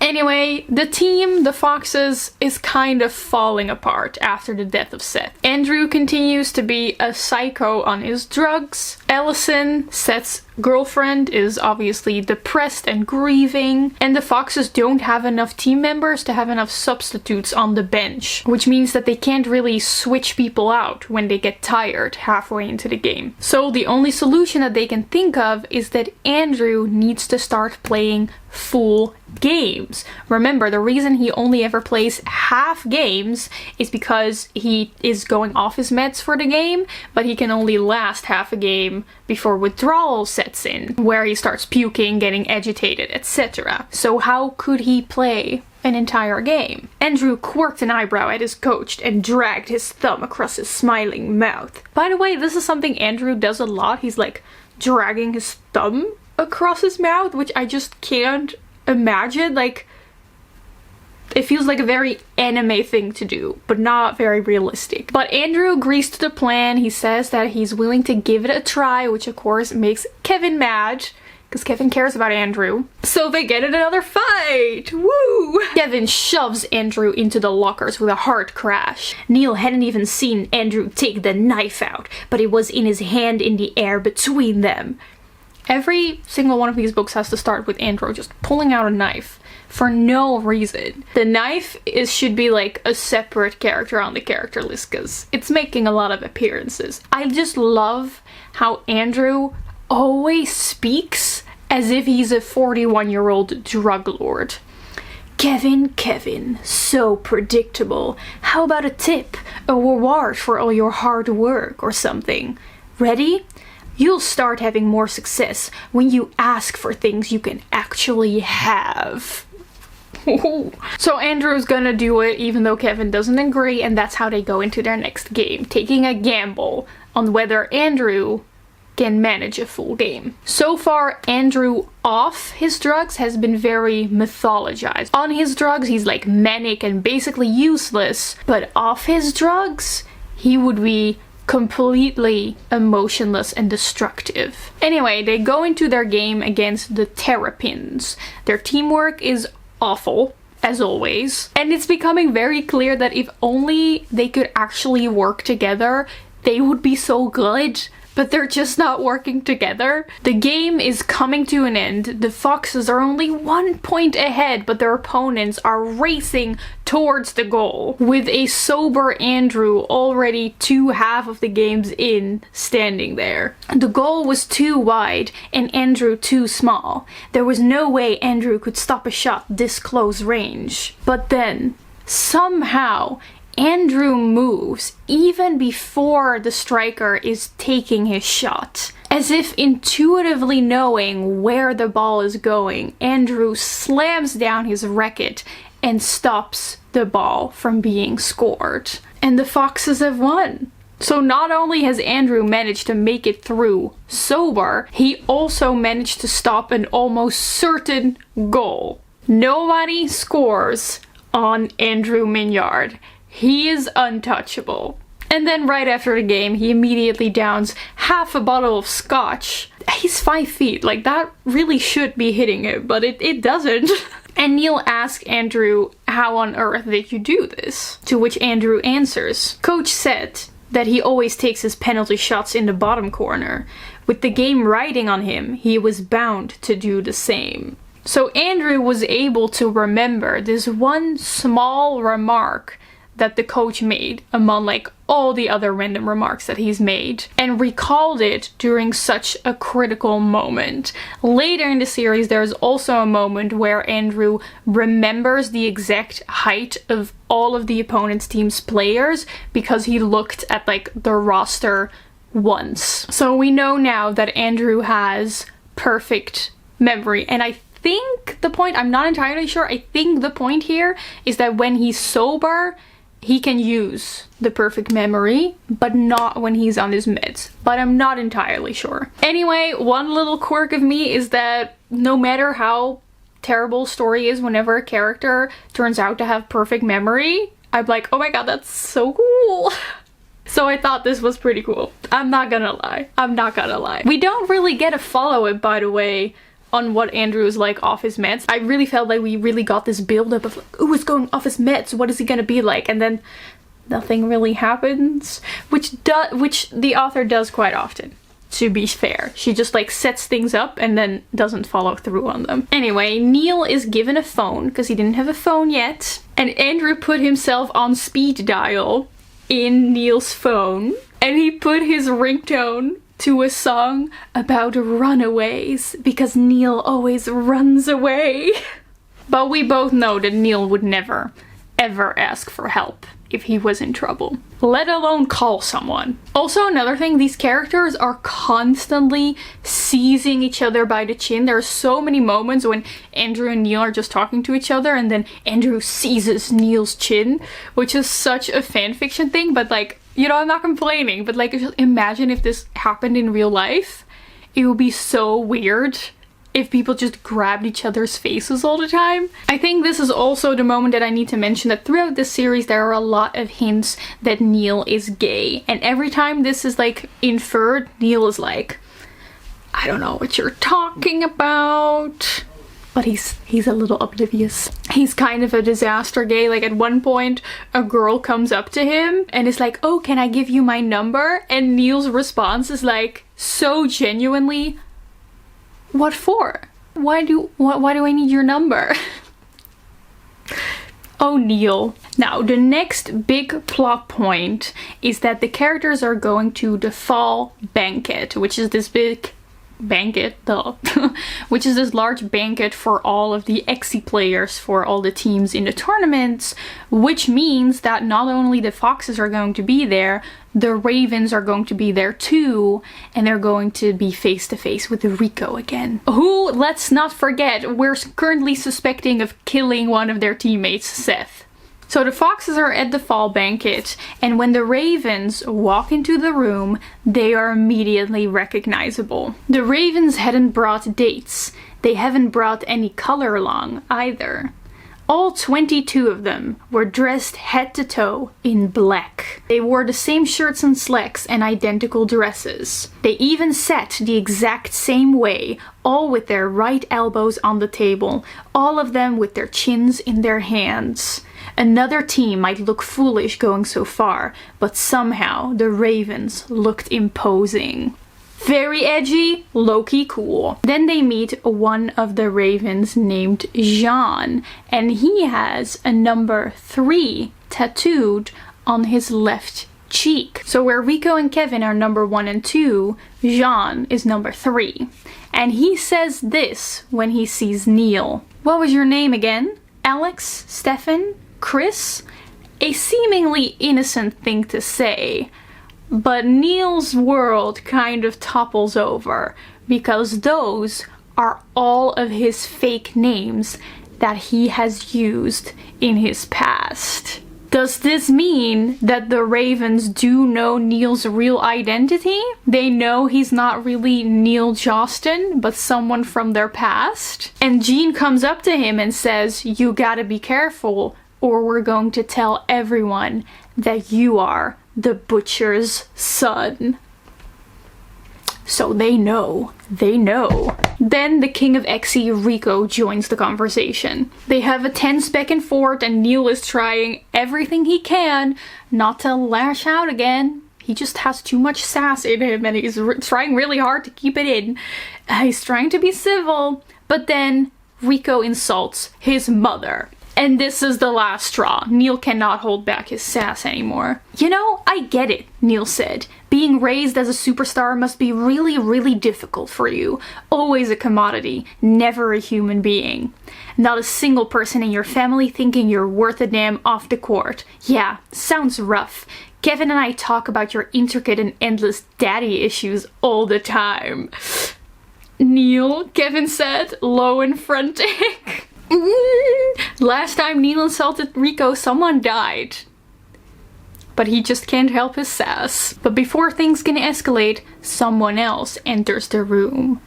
Anyway, the team, the Foxes, is kind of falling apart after the death of Seth. Andrew continues to be a psycho on his drugs. Allison, Seth's girlfriend, is obviously depressed and grieving. And the Foxes don't have enough team members to have enough substitutes on the bench, which means that they can't really switch people out when they get tired halfway into the game. So the only solution that they can think of is that Andrew needs to start playing full games. Remember, the reason he only ever plays half games is because he is going off his meds for the game, but he can only last half a game before withdrawal sets in, where he starts puking, getting agitated, etc. So how could he play an entire game? Andrew quirked an eyebrow at his coach and dragged his thumb across his smiling mouth. By the way, this is something Andrew does a lot. He's like dragging his thumb across his mouth, which I just can't imagine. Like, it feels like a very anime thing to do, but not very realistic. But Andrew agrees to the plan. He says that he's willing to give it a try, which of course makes Kevin mad, because Kevin cares about Andrew. So they get in another fight! Woo! Kevin shoves Andrew into the lockers with a hard crash. Neil hadn't even seen Andrew take the knife out, but it was in his hand in the air between them. Every single one of these books has to start with Andrew just pulling out a knife for no reason. The knife should be like a separate character on the character list because it's making a lot of appearances. I just love how Andrew always speaks as if he's a 41-year-old drug lord. Kevin, so predictable. How about a tip, a reward for all your hard work or something? Ready? You'll start having more success when you ask for things you can actually have. So Andrew's gonna do it even though Kevin doesn't agree, and that's how they go into their next game, taking a gamble on whether Andrew can manage a full game. So far, Andrew off his drugs has been very mythologized. On his drugs, he's like manic and basically useless, but off his drugs, he would be completely emotionless and destructive. Anyway, they go into their game against the Terrapins. Their teamwork is awful, as always, and it's becoming very clear that if only they could actually work together, they would be so good, but they're just not working together. The game is coming to an end. The Foxes are only 1 point ahead, but their opponents are racing towards the goal, with a sober Andrew already 2/2 of the games in, standing there. The goal was too wide and Andrew too small. There was no way Andrew could stop a shot this close range. But then, somehow, Andrew moves even before the striker is taking his shot. As if intuitively knowing where the ball is going, Andrew slams down his racket and stops the ball from being scored. And the Foxes have won. So not only has Andrew managed to make it through sober, he also managed to stop an almost certain goal. Nobody scores on Andrew Mignard. He is untouchable. And then right after the game, he immediately downs half a bottle of scotch. He's 5 feet, like that really should be hitting him, but it doesn't. And Neil asks Andrew, how on earth did you do this? To which Andrew answers, Coach said that he always takes his penalty shots in the bottom corner. With the game riding on him, he was bound to do the same. So Andrew was able to remember this one small remark that the coach made among like all the other random remarks that he's made, and recalled it during such a critical moment. Later in the series, there's also a moment where Andrew remembers the exact height of all of the opponent's team's players because he looked at like the roster once. So we know now that Andrew has perfect memory, and I think the point, I'm not entirely sure, I think the point here is that when he's sober, he can use the perfect memory, but not when he's on his meds. But I'm not entirely sure. Anyway, one little quirk of me is that no matter how terrible story is, whenever a character turns out to have perfect memory, I'm like, oh my god, that's so cool. So I thought this was pretty cool. I'm not gonna lie. We don't really get a follow-up, by the way, on what Andrew is like off his meds. I really felt like we really got this build-up of like, ooh, he's going off his meds, what is he gonna be like? And then nothing really happens, which the author does quite often, to be fair. She just like sets things up and then doesn't follow through on them. Anyway, Neil is given a phone because he didn't have a phone yet, and Andrew put himself on speed dial in Neil's phone, and he put his ringtone to a song about runaways because Neil always runs away. But we both know that Neil would never, ever ask for help if he was in trouble, let alone call someone. Also, another thing, these characters are constantly seizing each other by the chin. There are so many moments when Andrew and Neil are just talking to each other and then Andrew seizes Neil's chin, which is such a fanfiction thing, but like, you know, I'm not complaining, but like, just imagine if this happened in real life. It would be so weird if people just grabbed each other's faces all the time. I think this is also the moment that I need to mention that throughout this series there are a lot of hints that Neil is gay. And every time this is like inferred, Neil is like, I don't know what you're talking about. But he's a little oblivious. He's kind of a disaster gay. Like at one point, a girl comes up to him and is like, oh, can I give you my number? And Neil's response is like, so genuinely, what for? Why do I need your number? Oh, Neil. Now, the next big plot point is that the characters are going to the fall banquet, which is this big banquet, duh, which is this large banquet for all of the Exi players for all the teams in the tournaments, which means that not only the Foxes are going to be there, the Ravens are going to be there too, and they're going to be face to face with Rico again, who, let's not forget, we're currently suspecting of killing one of their teammates, Seth. So the Foxes are at the fall banquet, and when the Ravens walk into the room, they are immediately recognizable. The Ravens hadn't brought dates. They haven't brought any color along either. All 22 of them were dressed head to toe in black. They wore the same shirts and slacks and identical dresses. They even sat the exact same way, all with their right elbows on the table, all of them with their chins in their hands. Another team might look foolish going so far, but somehow the Ravens looked imposing. Very edgy, low-key cool. Then they meet one of the Ravens named Jean, and he has a number 3 tattooed on his left cheek. So where Rico and Kevin are number 1 and 2, Jean is number 3. And he says this when he sees Neil. What was your name again? Alex? Stefan? Chris? A seemingly innocent thing to say, but Neil's world kind of topples over because those are all of his fake names that he has used in his past. Does this mean that the Ravens do know Neil's real identity? They know he's not really Neil Jostin, but someone from their past? And Jean comes up to him and says, "You gotta be careful, or we're going to tell everyone that you are the butcher's son." So they know. They know. Then the king of Exi, Rico, joins the conversation. They have a tense back and forth, and Neil is trying everything he can not to lash out again. He just has too much sass in him, and he's trying really hard to keep it in. He's trying to be civil, but then Rico insults his mother. And this is the last straw. Neil cannot hold back his sass anymore. "You know, I get it," Neil said. "Being raised as a superstar must be really, really difficult for you. Always a commodity, never a human being. Not a single person in your family thinking you're worth a damn off the court. Yeah, sounds rough. Kevin and I talk about your intricate and endless daddy issues all the time." "Neil," Kevin said, low and frantic. Last time Neil insulted Rico, someone died. But he just can't help his sass. But before things can escalate, someone else enters the room.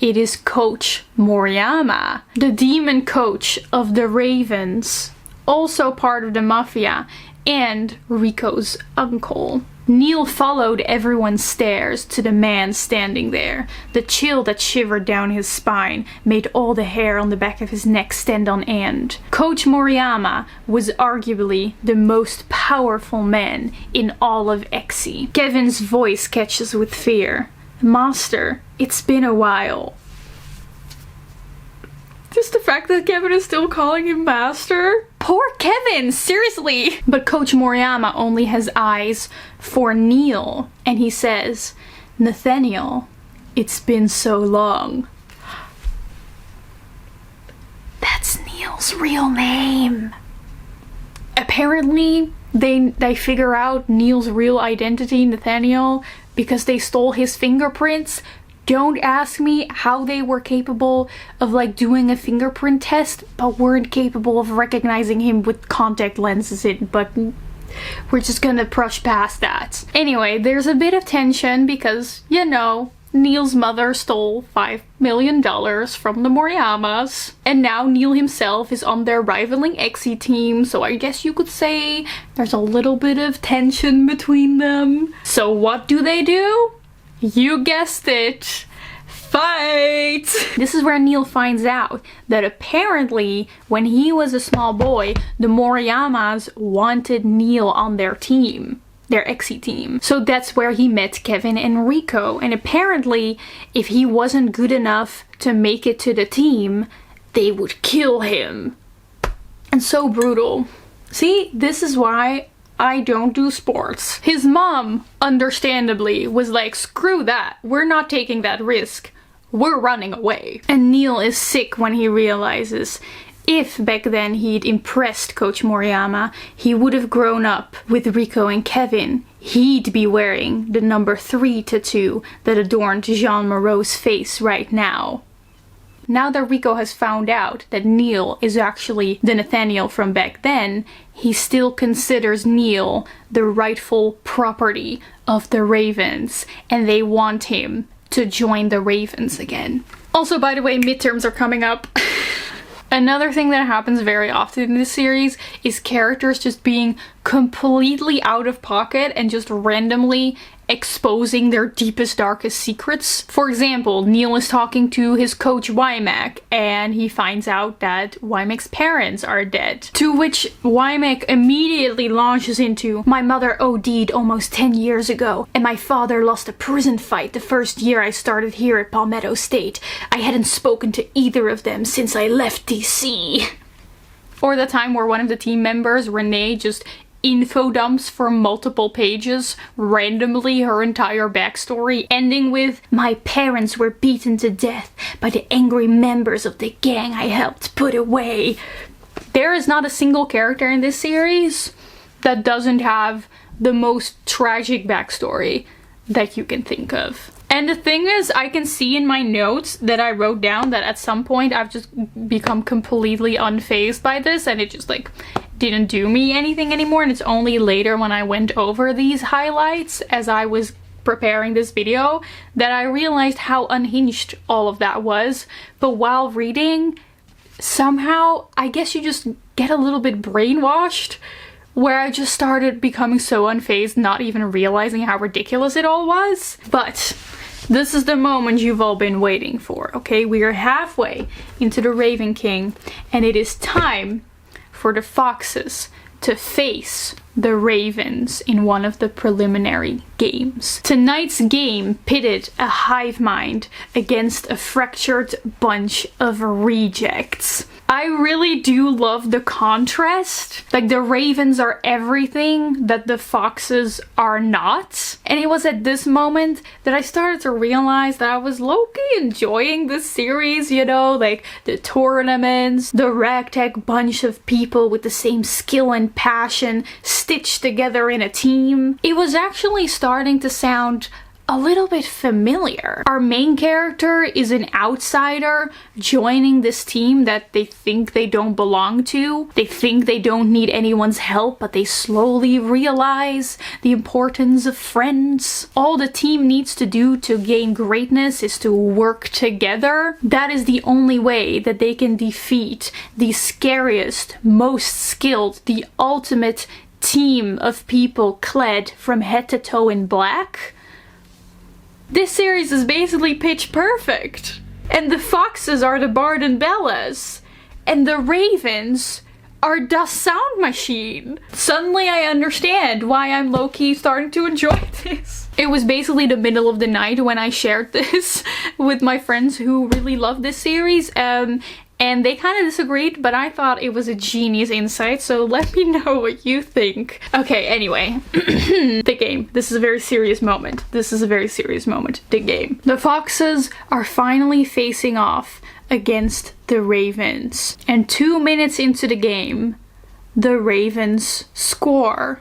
It is Coach Moriyama, the demon coach of the Ravens, also part of the mafia, and Rico's uncle. Neil followed everyone's stares to the man standing there. The chill that shivered down his spine made all the hair on the back of his neck stand on end. Coach Moriyama was arguably the most powerful man in all of Exi. Kevin's voice catches with fear. "Master, it's been a while." Just the fact that Kevin is still calling him master. Poor Kevin, seriously. But Coach Moriyama only has eyes for Neil, and he says, "Nathaniel, it's been so long." That's Neil's real name. Apparently, they figure out Neil's real identity, Nathaniel, because they stole his fingerprints. Don't ask me how they were capable of like doing a fingerprint test, but weren't capable of recognizing him with contact lenses in, but we're just gonna brush past that. Anyway, there's a bit of tension because, you know, Neil's mother stole $5 million from the Moriyamas, and now Neil himself is on their rivaling Exi team, so I guess you could say there's a little bit of tension between them. So what do? You guessed it. Fight! This is where Neil finds out that apparently when he was a small boy, the Moriyamas wanted Neil on their team, their Exi team. So that's where he met Kevin and Rico, and apparently if he wasn't good enough to make it to the team, they would kill him. And so brutal. See, this is why I don't do sports. His mom, understandably, was like, "Screw that, we're not taking that risk. we're running away. And Neil is sick when he realizes if back then he'd impressed Coach Moriyama, he would have grown up with Rico and Kevin. He'd be wearing the number 3 tattoo that adorned Jean Moreau's face right now. Now that Rico has found out that Neil is actually the Nathaniel from back then, he still considers Neil the rightful property of the Ravens, and they want him to join the Ravens again. Also, by the way, midterms are coming up. Another thing that happens very often in this series is characters just being completely out of pocket and just randomly exposing their deepest, darkest secrets. For example, Neil is talking to his coach Wymack and he finds out that Wymack's parents are dead. To which Wymack immediately launches into, "My mother OD'd almost 10 years ago and my father lost a prison fight the first year I started here at Palmetto State. I hadn't spoken to either of them since I left DC." Or the time where one of the team members, Renee, just info dumps for multiple pages, randomly her entire backstory, ending with, "My parents were beaten to death by the angry members of the gang I helped put away." There is not a single character in this series that doesn't have the most tragic backstory that you can think of. And the thing is, I can see in my notes that I wrote down that at some point I've just become completely unfazed by this and it just like didn't do me anything anymore, and it's only later when I went over these highlights as I was preparing this video that I realized how unhinged all of that was. But while reading, somehow I guess you just get a little bit brainwashed, where I just started becoming so unfazed, not even realizing how ridiculous it all was. But this is the moment you've all been waiting for, okay? We are halfway into the Raven King and it is time for the Foxes to face the Ravens in one of the preliminary games. Tonight's game pitted a hive mind against a fractured bunch of rejects. I really do love the contrast. Like, the Ravens are everything that the Foxes are not. And it was at this moment that I started to realize that I was low-key enjoying this series, you know, like the tournaments, the ragtag bunch of people with the same skill and passion stitched together in a team. It was actually starting to sound a little bit familiar. Our main character is an outsider joining this team that they think they don't belong to. They think they don't need anyone's help, but they slowly realize the importance of friends. All the team needs to do to gain greatness is to work together. That is the only way that they can defeat the scariest, most skilled, the ultimate team of people clad from head to toe in black. This series is basically pitch perfect. And the Foxes are the Bard and Bellas. And the Ravens are the Sound Machine. Suddenly I understand why I'm low-key starting to enjoy this. It was basically the middle of the night when I shared this with my friends who really love this series. And they kind of disagreed, but I thought it was a genius insight, so let me know what you think. Okay, anyway, the game. This is a very serious moment. This is a very serious moment. The game. The Foxes are finally facing off against the Ravens. And 2 minutes into the game, the Ravens score.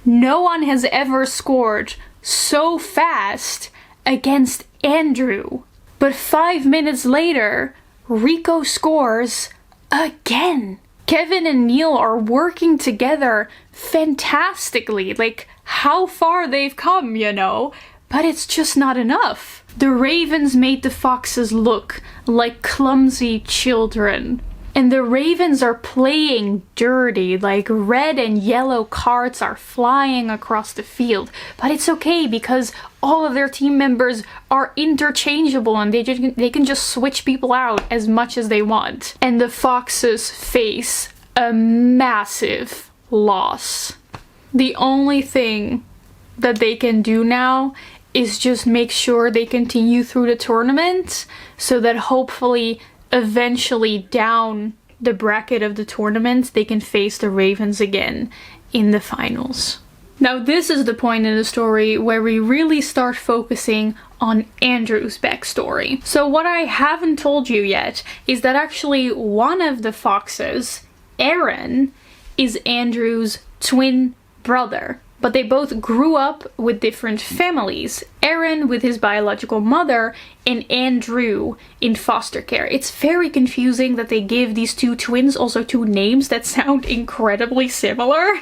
No one has ever scored so fast against Andrew. But 5 minutes later, Rico scores again. Kevin and Neil are working together fantastically. Like, how far they've come, you know? But it's just not enough. The Ravens made the Foxes look like clumsy children. And the Ravens are playing dirty, like red and yellow cards are flying across the field. But it's okay because all of their team members are interchangeable and they can just switch people out as much as they want. And the Foxes face a massive loss. The only thing that they can do now is just make sure they continue through the tournament so that hopefully eventually down the bracket of the tournament they can face the Ravens again in the finals. Now this is the point in the story where we really start focusing on Andrew's backstory. So what I haven't told you yet is that actually one of the foxes, Aaron, is Andrew's twin brother. But they both grew up with different families. Aaron with his biological mother and Andrew in foster care. It's very confusing that they give these two twins also two names that sound incredibly similar.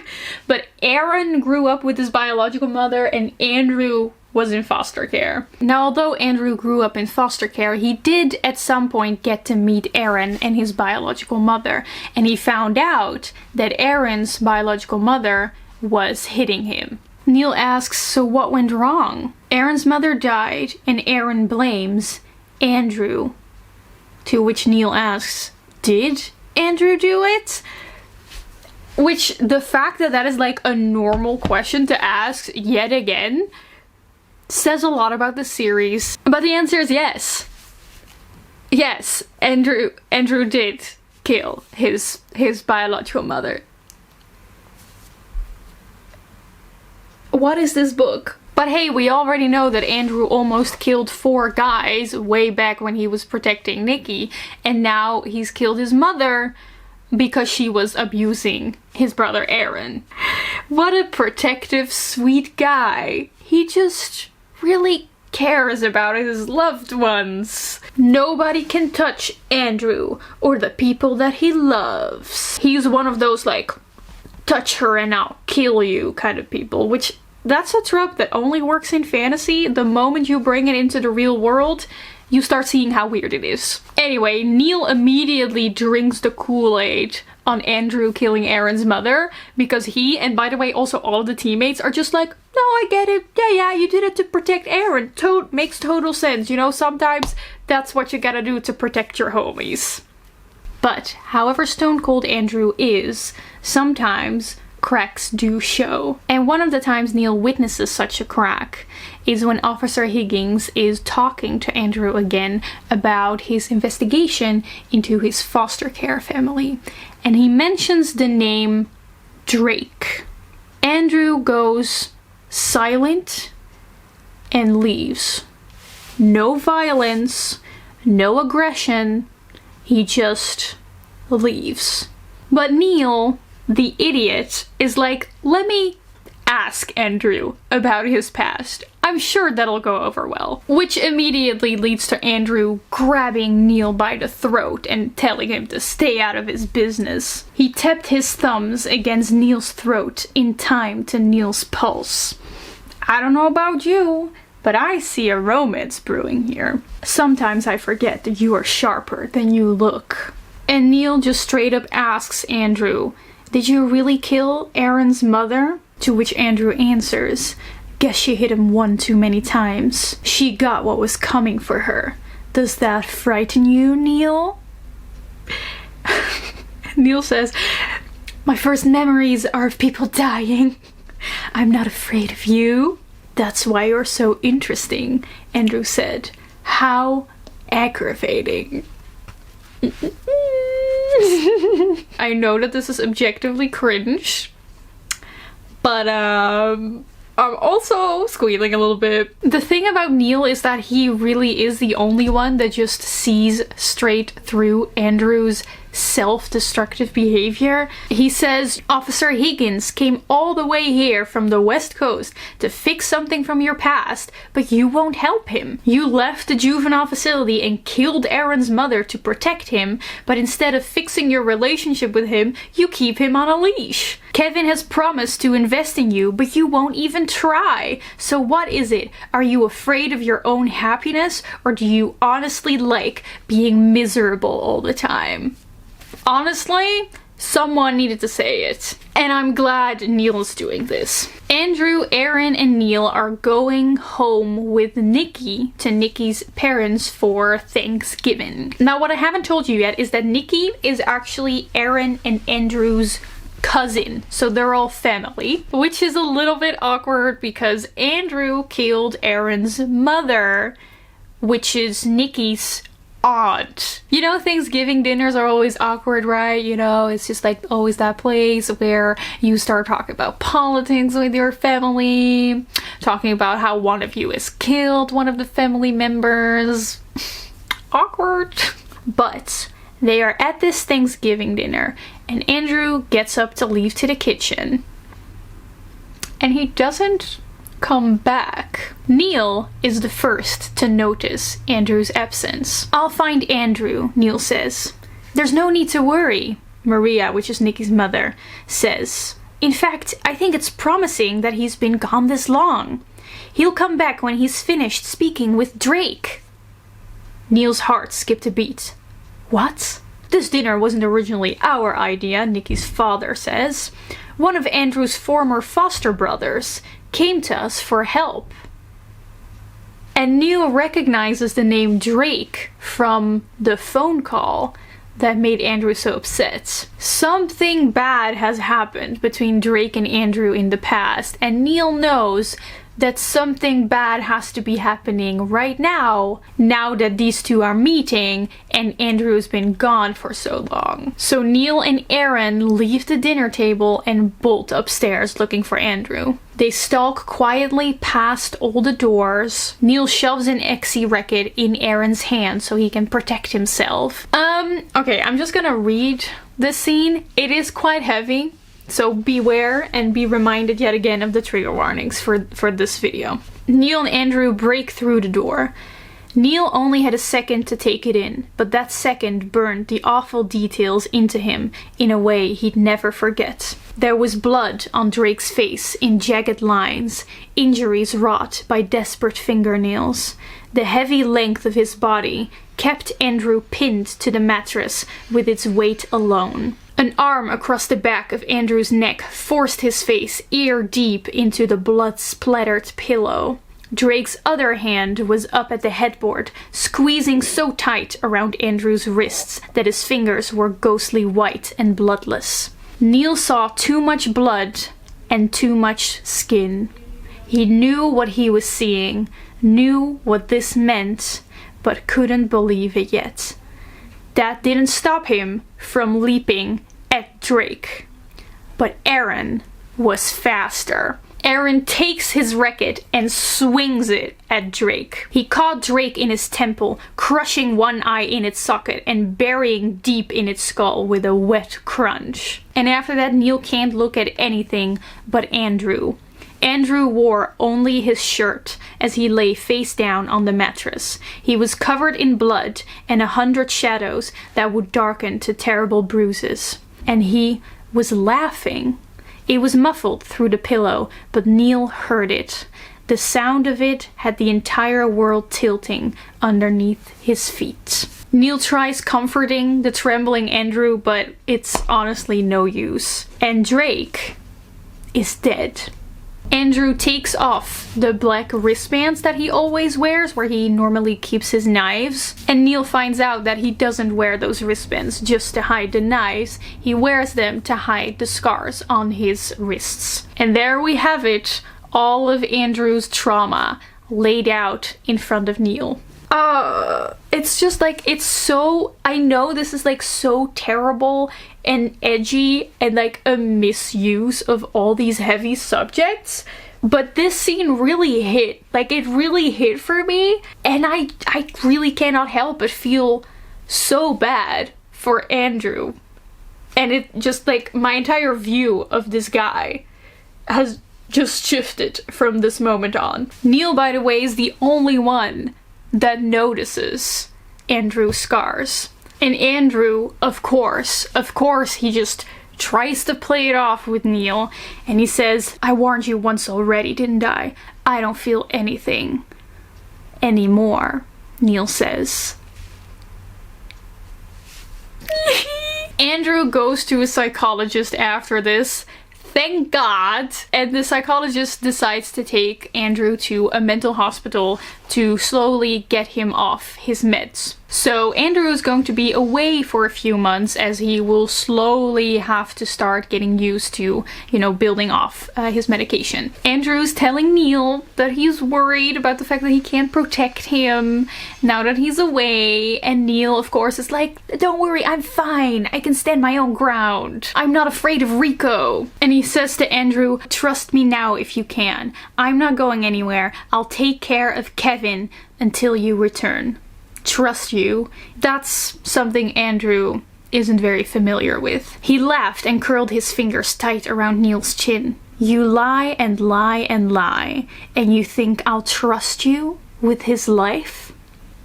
But Aaron grew up with his biological mother and Andrew was in foster care. Now, although Andrew grew up in foster care, he did at some point get to meet Aaron and his biological mother. And he found out that Aaron's biological mother was hitting him. Neil asks, so what went wrong? Aaron's mother died and Aaron blames Andrew. To which Neil asks, did Andrew do it? Which, the fact that that is like a normal question to ask yet again says a lot about the series. But the answer is yes. Yes, Andrew did kill his biological mother. What is this book? But hey, we already know that Andrew almost killed 4 guys way back when he was protecting Nikki, and now he's killed his mother because she was abusing his brother Aaron. What a protective, sweet guy. He just really cares about his loved ones. Nobody can touch Andrew or the people that he loves. He's one of those like, touch her and I'll kill you kind of people, which that's a trope that only works in fantasy. The moment you bring it into the real world, you start seeing how weird it is. Anyway, Neil immediately drinks the Kool-Aid on Andrew killing Aaron's mother because he, and by the way also all of the teammates, are just like, no, I get it. Yeah, you did it to protect Aaron. Makes total sense. You know, sometimes that's what you gotta do to protect your homies. But however stone cold Andrew is, sometimes cracks do show. And one of the times Neil witnesses such a crack is when Officer Higgins is talking to Andrew again about his investigation into his foster care family. And he mentions the name Drake. Andrew goes silent and leaves. No violence, no aggression, he just leaves. But Neil, the idiot, is like, let me ask Andrew about his past. I'm sure that'll go over well. Which immediately leads to Andrew grabbing Neil by the throat and telling him to stay out of his business. He tapped his thumbs against Neil's throat in time to Neil's pulse. I don't know about you, but I see a romance brewing here. Sometimes I forget that you are sharper than you look. And Neil just straight up asks Andrew, did you really kill Aaron's mother? To which Andrew answers, guess she hit him one too many times. She got what was coming for her. Does that frighten you, Neil? Neil says, my first memories are of people dying. I'm not afraid of you. That's why you're so interesting, Andrew said. How aggravating. I know that this is objectively cringe, but I'm also squealing a little bit. The thing about Neil is that he really is the only one that just sees straight through Andrew's self-destructive behavior. He says, Officer Higgins came all the way here from the West Coast to fix something from your past, but you won't help him. You left the juvenile facility and killed Aaron's mother to protect him, but instead of fixing your relationship with him, you keep him on a leash. Kevin has promised to invest in you, but you won't even try. So what is it? Are you afraid of your own happiness, or do you honestly like being miserable all the time? Honestly, someone needed to say it. And I'm glad Neil is doing this. Andrew, Aaron, and Neil are going home with Nikki to Nikki's parents for Thanksgiving. Now, what I haven't told you yet is that Nikki is actually Aaron and Andrew's cousin. So they're all family, which is a little bit awkward because Andrew killed Aaron's mother, which is Nikki's aunt. You know, Thanksgiving dinners are always awkward, right? You know, it's just like always that place where you start talking about politics with your family. talking about how one of you has killed one of the family members. Awkward. But they are at this Thanksgiving dinner, and Andrew gets up to leave to the kitchen. And he doesn't come back. Neil is the first to notice Andrew's absence. "I'll find Andrew," Neil says. "There's no need to worry," Maria, which is Nikki's mother, says. "In fact, I think it's promising that he's been gone this long. He'll come back when he's finished speaking with Drake." Neil's heart skipped a beat. "What?" "This dinner wasn't originally our idea," Nikki's father says. "One of Andrew's former foster brothers came to us for help." And Neil recognizes the name Drake from the phone call that made Andrew so upset. Something bad has happened between Drake and Andrew in the past, and Neil knows that something bad has to be happening right now that these two are meeting and Andrew's been gone for so long. So Neil and Aaron leave the dinner table and bolt upstairs looking for Andrew. They stalk quietly past all the doors. Neil shoves an XE racket in Aaron's hand so he can protect himself. Okay, I'm just gonna read this scene. It is quite heavy, so beware and be reminded yet again of the trigger warnings for this video. Neil and Andrew break through the door. Neil only had a second to take it in, but that second burned the awful details into him in a way he'd never forget. There was blood on Drake's face in jagged lines, injuries wrought by desperate fingernails. The heavy length of his body kept Andrew pinned to the mattress with its weight alone. An arm across the back of Andrew's neck forced his face ear deep into the blood-splattered pillow. Drake's other hand was up at the headboard, squeezing so tight around Andrew's wrists that his fingers were ghostly white and bloodless. Neil saw too much blood and too much skin. He knew what he was seeing, knew what this meant, but couldn't believe it yet. That didn't stop him from leaping at Drake. But Aaron was faster. Aaron takes his racket and swings it at Drake. He caught Drake in his temple, crushing one eye in its socket and burying deep in its skull with a wet crunch. And after that, Neil can't look at anything but Andrew. Andrew wore only his shirt as he lay face down on the mattress. He was covered in blood and 100 shadows that would darken to terrible bruises. And he was laughing. It was muffled through the pillow, but Neil heard it. The sound of it had the entire world tilting underneath his feet. Neil tries comforting the trembling Andrew, but it's honestly no use. And Drake is dead. Andrew takes off the black wristbands that he always wears, where he normally keeps his knives. And Neil finds out that he doesn't wear those wristbands just to hide the knives. He wears them to hide the scars on his wrists. And there we have it, all of Andrew's trauma laid out in front of Neil. It's just like, it's so, I know this is like so terrible and edgy and like a misuse of all these heavy subjects, but this scene really hit. Like, it really hit for me, and I really cannot help but feel so bad for Andrew. And it just, like, my entire view of this guy has just shifted from this moment on. Neil, by the way, is the only one that notices Andrew's scars. And Andrew, of course, he just tries to play it off with Neil, and he says, "I warned you once already, didn't I? I don't feel anything anymore," Neil says. Andrew goes to a psychologist after this. Thank God. And the psychologist decides to take Andrew to a mental hospital to slowly get him off his meds. So Andrew is going to be away for a few months as he will slowly have to start getting used to, you know, building off his medication. Andrew's telling Neil that he's worried about the fact that he can't protect him now that he's away. And Neil, of course, is like, don't worry, I'm fine. I can stand my own ground. I'm not afraid of Rico. And he says to Andrew, trust me now if you can. I'm not going anywhere. I'll take care of Kevin until you return. Trust you. That's something Andrew isn't very familiar with. He laughed and curled his fingers tight around Neil's chin. You lie and lie and lie, and you think I'll trust you with his life?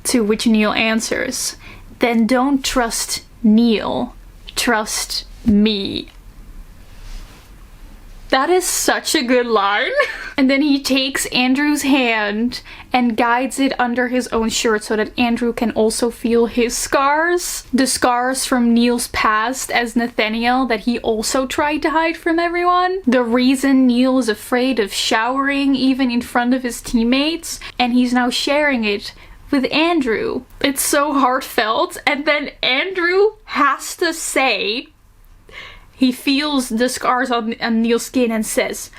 To which Neil answers, then don't trust Neil, trust me. That is such a good line. And then he takes Andrew's hand and guides it under his own shirt so that Andrew can also feel his scars. The scars from Neil's past as Nathaniel that he also tried to hide from everyone. The reason Neil is afraid of showering even in front of his teammates, and he's now sharing it with Andrew. It's so heartfelt. And then Andrew has to say, he feels the scars on Neil's skin and says,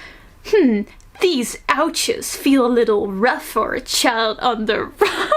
these ouches feel a little rough for a child on the run.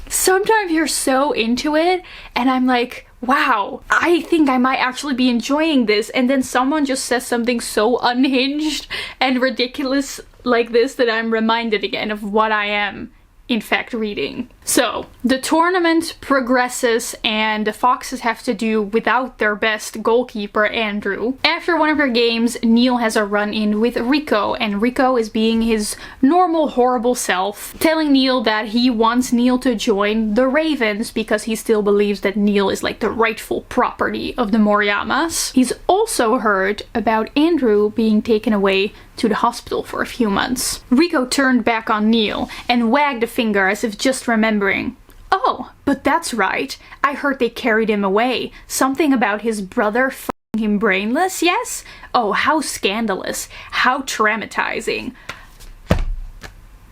Sometimes you're so into it and I'm like, wow, I think I might actually be enjoying this. And then someone just says something so unhinged and ridiculous like this that I'm reminded again of what I am in fact reading. So the tournament progresses and the Foxes have to do without their best goalkeeper Andrew. After one of their games, Neil has a run-in with Rico, and Rico is being his normal horrible self, telling Neil that he wants Neil to join the Ravens because he still believes that Neil is like the rightful property of the Moriyamas. He's also heard about Andrew being taken away to the hospital for a few months. Rico turned back on Neil and wagged a finger as if just remembering. Oh, but that's right. I heard they carried him away. Something about his brother f***ing him brainless, yes? Oh, how scandalous. How traumatizing.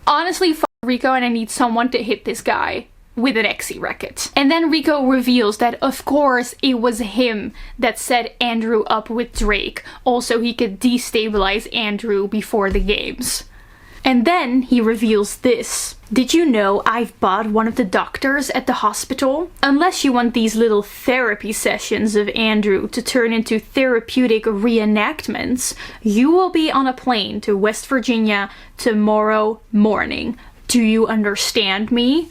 Honestly, f*** Rico, and I need someone to hit this guy with an Exy racket. And then Rico reveals that of course it was him that set Andrew up with Drake. Also, he could destabilize Andrew before the games. And then he reveals this. Did you know I've bought one of the doctors at the hospital? Unless you want these little therapy sessions of Andrew to turn into therapeutic reenactments, you will be on a plane to West Virginia tomorrow morning. Do you understand me?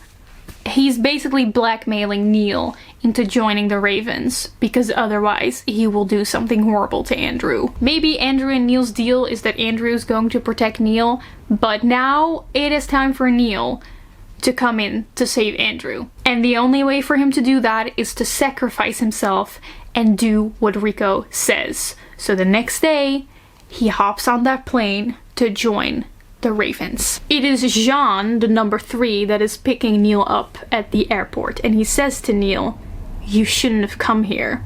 He's basically blackmailing Neil into joining the Ravens because otherwise he will do something horrible to Andrew. Maybe Andrew and Neil's deal is that Andrew is going to protect Neil, but now it is time for Neil to come in to save Andrew. And the only way for him to do that is to sacrifice himself and do what Rico says. So the next day, he hops on that plane to join the Ravens. It is Jean, the number 3, that is picking Neil up at the airport, and he says to Neil, you shouldn't have come here.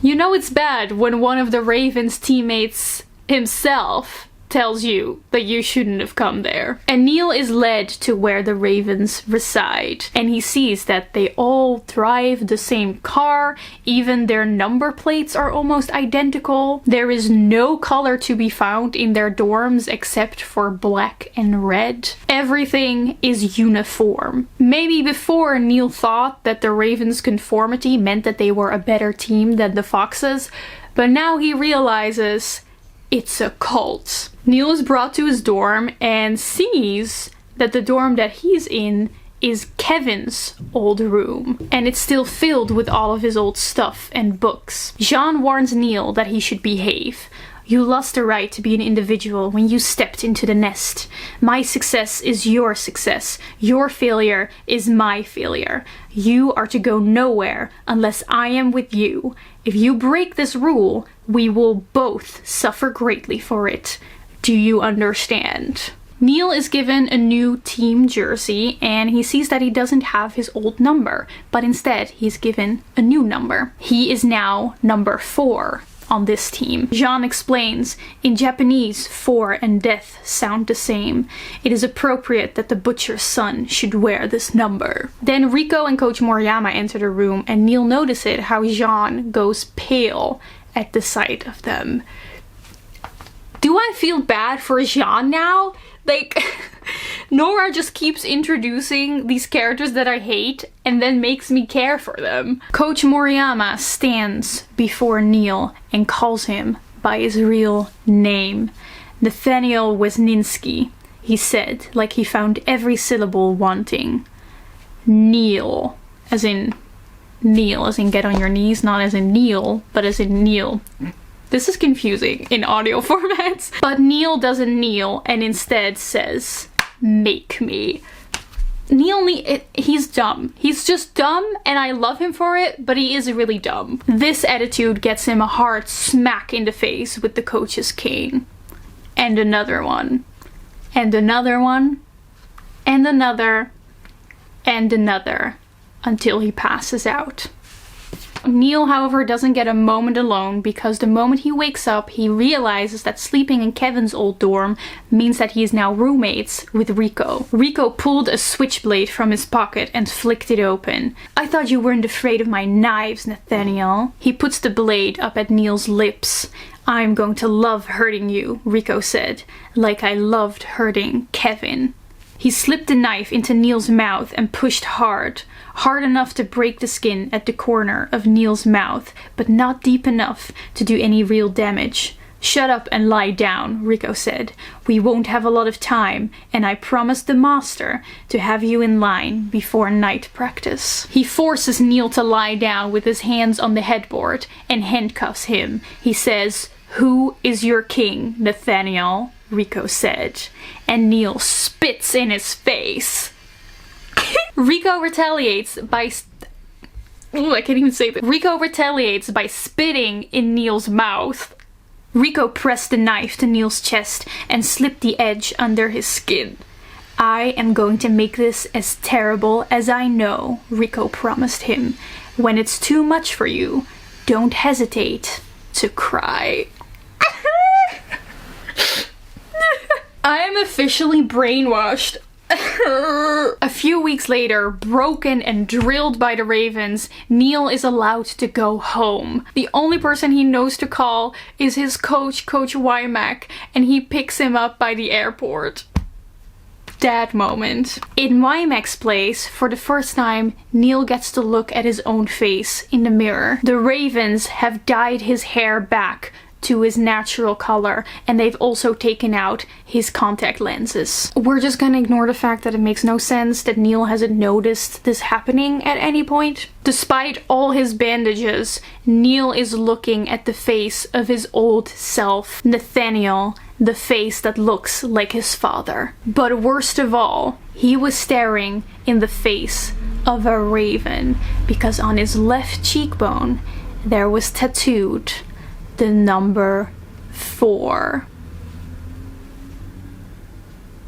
You know it's bad when one of the Ravens teammates himself tells you that you shouldn't have come there. And Neil is led to where the Ravens reside, and he sees that they all drive the same car, even their number plates are almost identical. There is no color to be found in their dorms except for black and red. Everything is uniform. Maybe before Neil thought that the Ravens' conformity meant that they were a better team than the Foxes, but now he realizes it's a cult. Neil is brought to his dorm and sees that the dorm that he's in is Kevin's old room, and it's still filled with all of his old stuff and books. Jean warns Neil that he should behave. You lost the right to be an individual when you stepped into the nest. My success is your success. Your failure is my failure. You are to go nowhere unless I am with you. If you break this rule, we will both suffer greatly for it. Do you understand? Neil is given a new team jersey and he sees that he doesn't have his old number, but instead he's given a new number. He is now number 4. on this team. Jean explains, in Japanese, 4 and death sound the same. It is appropriate that the butcher's son should wear this number. Then Rico and Coach Moriyama enter the room, and Neil notices how Jean goes pale at the sight of them. Do I feel bad for Jean now? Like, Nora just keeps introducing these characters that I hate and then makes me care for them. Coach Moriyama stands before Neil and calls him by his real name. Nathaniel Wisniewski, he said, like he found every syllable wanting. Neil, as in get on your knees, not as in kneel, but as in Neil. This is confusing in audio formats. But Neil doesn't kneel and instead says, make me. Neil, he's dumb. He's just dumb and I love him for it, but he is really dumb. This attitude gets him a hard smack in the face with the coach's cane. And another one. And another one. And another. And another. Until he passes out. Neil, however, doesn't get a moment alone because the moment he wakes up, he realizes that sleeping in Kevin's old dorm means that he is now roommates with Rico. Rico pulled a switchblade from his pocket and flicked it open. I thought you weren't afraid of my knives, Nathaniel. He puts the blade up at Neil's lips. I'm going to love hurting you, Rico said, like I loved hurting Kevin. He slipped the knife into Neil's mouth and pushed hard enough to break the skin at the corner of Neil's mouth, but not deep enough to do any real damage. Shut up and lie down, Rico said. We won't have a lot of time, and I promised the master to have you in line before night practice. He forces Neil to lie down with his hands on the headboard and handcuffs him. He says, "Who is your king, Nathaniel?" Rico said, and Neil spits in his face. Rico retaliates by I can't even say that. Rico retaliates by spitting in Neil's mouth. Rico pressed the knife to Neil's chest and slipped the edge under his skin. I am going to make this as terrible as I know, Rico promised him. When it's too much for you, don't hesitate to cry. I am officially brainwashed. A few weeks later, broken and drilled by the Ravens, Neil is allowed to go home. The only person he knows to call is his coach, Coach Wymack, and he picks him up by the airport. Dad moment. In Wymack's place, for the first time, Neil gets to look at his own face in the mirror. The Ravens have dyed his hair back to his natural color, and they've also taken out his contact lenses. We're just gonna ignore the fact that it makes no sense that Neil hasn't noticed this happening at any point. Despite all his bandages, Neil is looking at the face of his old self, Nathaniel, the face that looks like his father. But worst of all, he was staring in the face of a raven, because on his left cheekbone there was tattooed the number 4.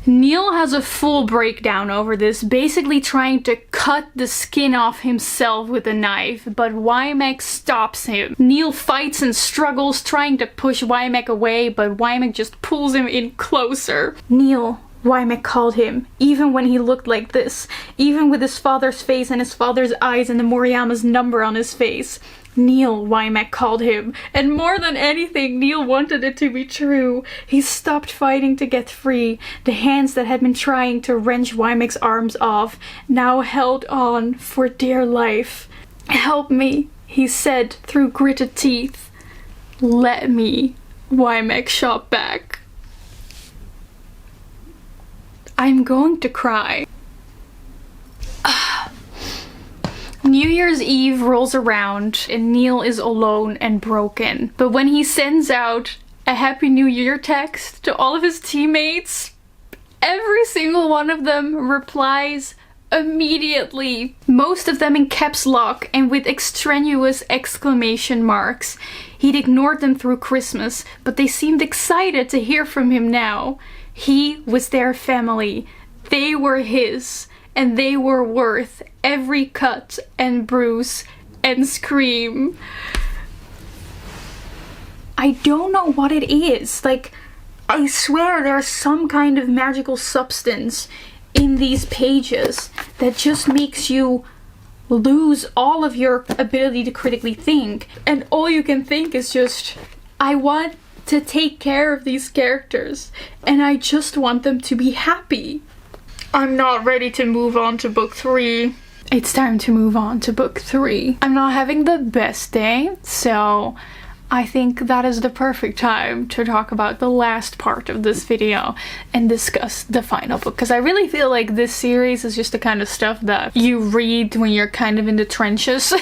Neil has a full breakdown over this, basically trying to cut the skin off himself with a knife, but Wymack stops him. Neil fights and struggles, trying to push Wymack away, but Wymack just pulls him in closer. Neil, Wymack called him, even when he looked like this, even with his father's face and his father's eyes and the Moriyama's number on his face. Neil, Wymack called him, and more than anything, Neil wanted it to be true. He stopped fighting to get free. The hands that had been trying to wrench Wymack's arms off now held on for dear life. Help me, he said through gritted teeth. Let me, Wymack shot back. I'm going to cry. New Year's Eve rolls around and Neil is alone and broken. But when he sends out a Happy New Year text to all of his teammates, every single one of them replies immediately. Most of them in caps lock and with extraneous exclamation marks. He'd ignored them through Christmas, but they seemed excited to hear from him now. He was their family. They were his. And they were worth every cut and bruise and scream. I don't know what it is. Like, I swear there's some kind of magical substance in these pages that just makes you lose all of your ability to critically think. And all you can think is just, I want to take care of these characters and I just want them to be happy. I'm not ready to move on to book 3. It's time to move on to book 3. I'm not having the best day, so I think that is the perfect time to talk about the last part of this video and discuss the final book, because I really feel like this series is just the kind of stuff that you read when you're kind of in the trenches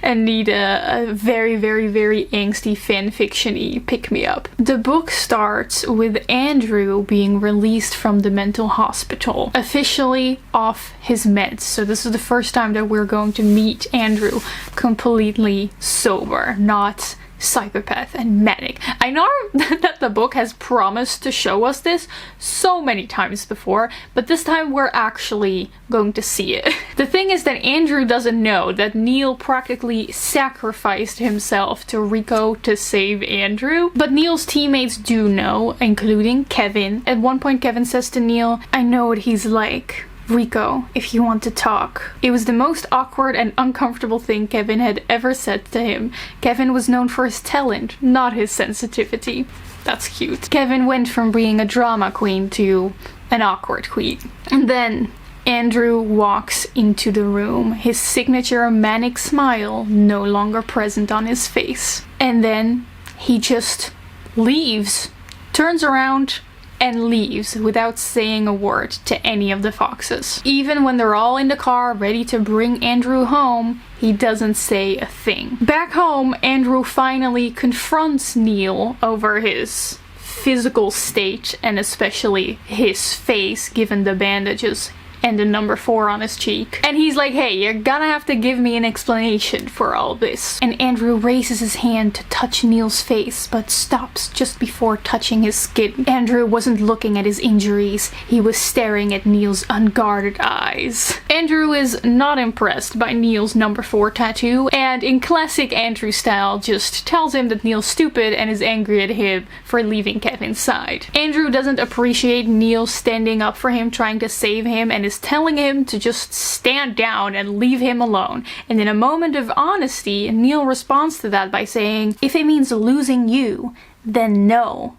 and need a very, very, very angsty fanfiction-y pick-me-up. The book starts with Andrew being released from the mental hospital, officially off his meds. So this is the first time that we're going to meet Andrew completely sober, not psychopath and manic. I know that the book has promised to show us this so many times before, but this time we're actually going to see it. The thing is that Andrew doesn't know that Neil practically sacrificed himself to Rico to save Andrew, but Neil's teammates do know, including Kevin. At one point Kevin says to Neil, "I know what he's like. Rico, if you want to talk." It was the most awkward and uncomfortable thing Kevin had ever said to him. Kevin was known for his talent, not his sensitivity. That's cute. Kevin went from being a drama queen to an awkward queen. And then Andrew walks into the room, his signature manic smile no longer present on his face. And then he just leaves, turns around, and leaves without saying a word to any of the foxes. Even when they're all in the car ready to bring Andrew home, he doesn't say a thing. Back home, Andrew finally confronts Neil over his physical state and especially his face given the bandages and the number 4 on his cheek. And he's like, "Hey, you're gonna have to give me an explanation for all this." And Andrew raises his hand to touch Neil's face, but stops just before touching his skin. Andrew wasn't looking at his injuries, he was staring at Neil's unguarded eyes. Andrew is not impressed by Neil's number 4 tattoo, and in classic Andrew style, just tells him that Neil's stupid and is angry at him for leaving Kevin's side. Andrew doesn't appreciate Neil standing up for him, trying to save him, and is telling him to just stand down and leave him alone. And in a moment of honesty, Neil responds to that by saying, "If it means losing you, then no."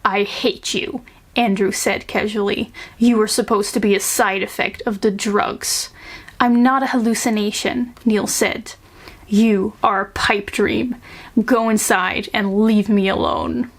"I hate you," Andrew said casually. "You were supposed to be a side effect of the drugs." "I'm not a hallucination," Neil said. "You are a pipe dream. Go inside and leave me alone."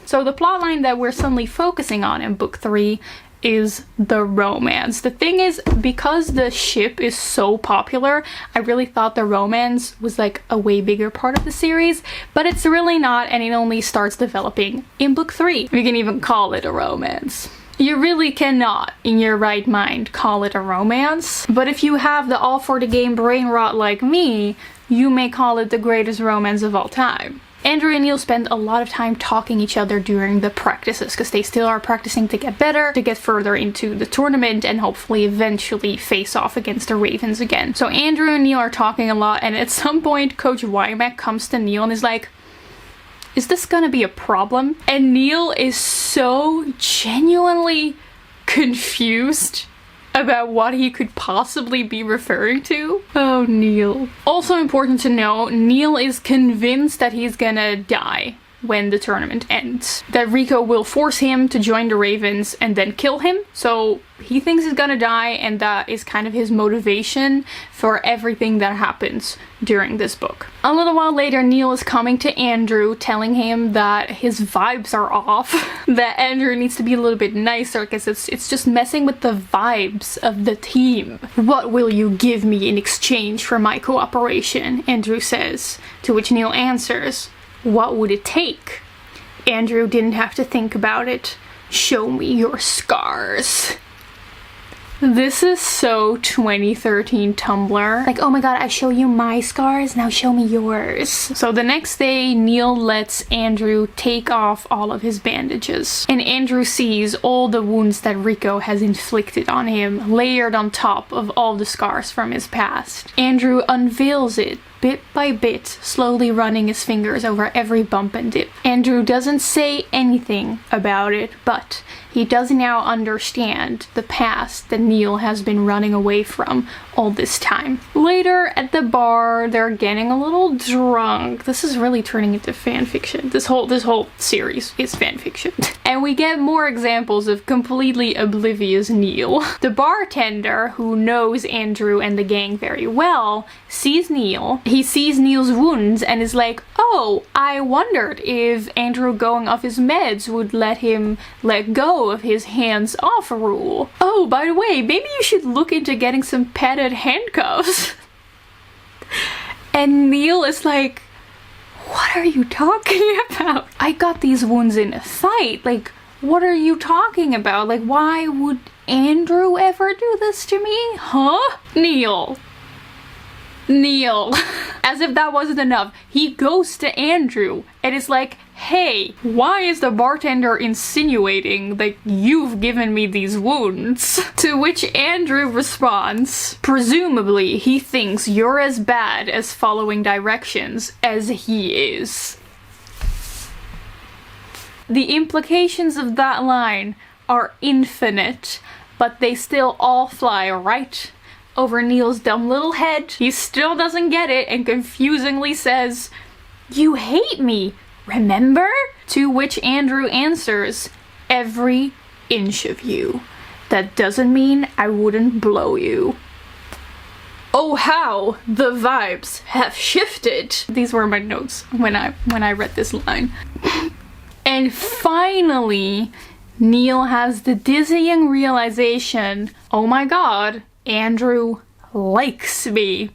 So the plotline that we're suddenly focusing on in book 3 is the romance. The thing is, because the ship is so popular, I really thought the romance was like a way bigger part of the series, but it's really not, and it only starts developing in book 3. We can even call it a romance. You really cannot, in your right mind, call it a romance, but if you have the all for the game brain rot like me, you may call it the greatest romance of all time. Andrew and Neil spend a lot of time talking each other during the practices, because they still are practicing to get better, to get further into the tournament, and hopefully eventually face off against the Ravens again. So Andrew and Neil are talking a lot, and at some point Coach Wymack comes to Neil and is like, "Is this gonna be a problem?" And Neil is so genuinely confused about what he could possibly be referring to. Oh, Neil. Also important to know, Neil is convinced that he's gonna die when the tournament ends. That Rico will force him to join the Ravens and then kill him. So he thinks he's gonna die, and that is kind of his motivation for everything that happens during this book. A little while later, Neil is coming to Andrew, telling him that his vibes are off, that Andrew needs to be a little bit nicer because it's just messing with the vibes of the team. "What will you give me in exchange for my cooperation?" Andrew says, to which Neil answers, "What would it take?" Andrew didn't have to think about it. "Show me your scars." This is so 2013 Tumblr. Like, "Oh my god, I show you my scars, now show me yours." So the next day, Neil lets Andrew take off all of his bandages. And Andrew sees all the wounds that Rico has inflicted on him, layered on top of all the scars from his past. Andrew unveils it, bit by bit, slowly running his fingers over every bump and dip. Andrew doesn't say anything about it, but he does now understand the past that Neil has been running away from all this time. Later at the bar, they're getting a little drunk. This is really turning into fanfiction. This whole series is fanfiction. And we get more examples of completely oblivious Neil. The bartender, who knows Andrew and the gang very well, sees Neil. He sees Neil's wounds and is like, oh, I wondered if Andrew going off his meds would let him let go of his hands-off rule. Oh, by the way, maybe you should look into getting some padded handcuffs. And Neil is like, what are you talking about? I got these wounds in a fight. Like, what are you talking about? Like, why would Andrew ever do this to me? Huh? Neil. As if that wasn't enough, he goes to Andrew and is like, hey, why is the bartender insinuating that you've given me these wounds? To which Andrew responds, presumably he thinks you're as bad as following directions as he is. The implications of that line are infinite, but they still all fly right over Neil's dumb little head. He still doesn't get it and confusingly says, you hate me, remember? To which Andrew answers, every inch of you. That doesn't mean I wouldn't blow you. Oh, how the vibes have shifted. These were my notes when I read this line. And finally, Neil has the dizzying realization, oh my god, Andrew likes me.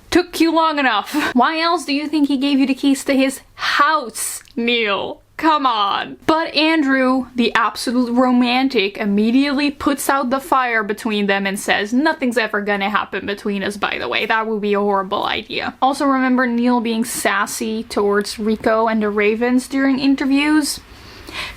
Took you long enough. Why else do you think he gave you the keys to his house, Neil? Come on. But Andrew, the absolute romantic, immediately puts out the fire between them and says, nothing's ever gonna happen between us, by the way. That would be a horrible idea. Also remember Neil being sassy towards Rico and the Ravens during interviews?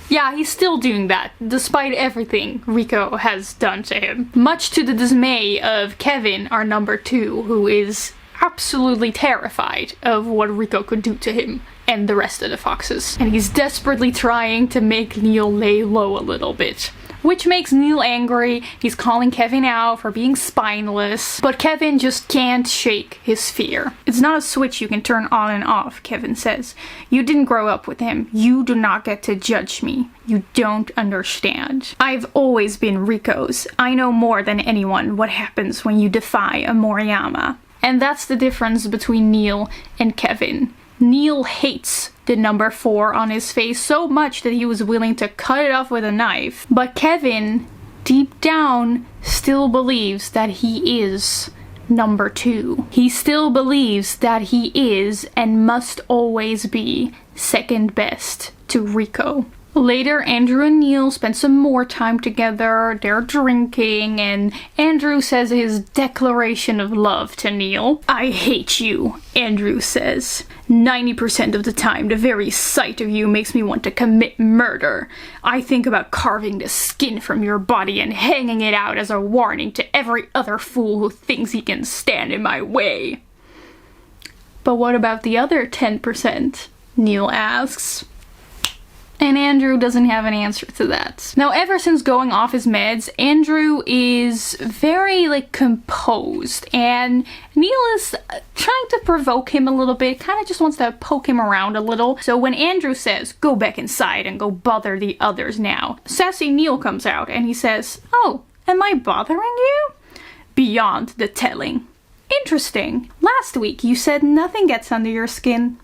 Yeah, he's still doing that, despite everything Rico has done to him. Much to the dismay of Kevin, our number 2, who is absolutely terrified of what Rico could do to him and the rest of the foxes. And he's desperately trying to make Neil lay low a little bit, which makes Neil angry. He's calling Kevin out for being spineless, but Kevin just can't shake his fear. It's not a switch you can turn on and off, Kevin says. You didn't grow up with him. You do not get to judge me. You don't understand. I've always been Rico's. I know more than anyone what happens when you defy a Moriyama. And that's the difference between Neil and Kevin. Neil hates the number 4 on his face so much that he was willing to cut it off with a knife. But Kevin, deep down, still believes that he is number 2. He still believes that he is and must always be second best to Rico. Later, Andrew and Neil spend some more time together. They're drinking, and Andrew says his declaration of love to Neil. I hate you, Andrew says. 90% of the time, the very sight of you makes me want to commit murder. I think about carving the skin from your body and hanging it out as a warning to every other fool who thinks he can stand in my way. But what about the other 10%? Neil asks. And Andrew doesn't have an answer to that. Now, ever since going off his meds, Andrew is very, composed. And Neil is trying to provoke him a little bit, kind of just wants to poke him around a little. So when Andrew says, go back inside and go bother the others now, sassy Neil comes out and he says, oh, am I bothering you? Beyond the telling. Interesting. Last week you said nothing gets under your skin.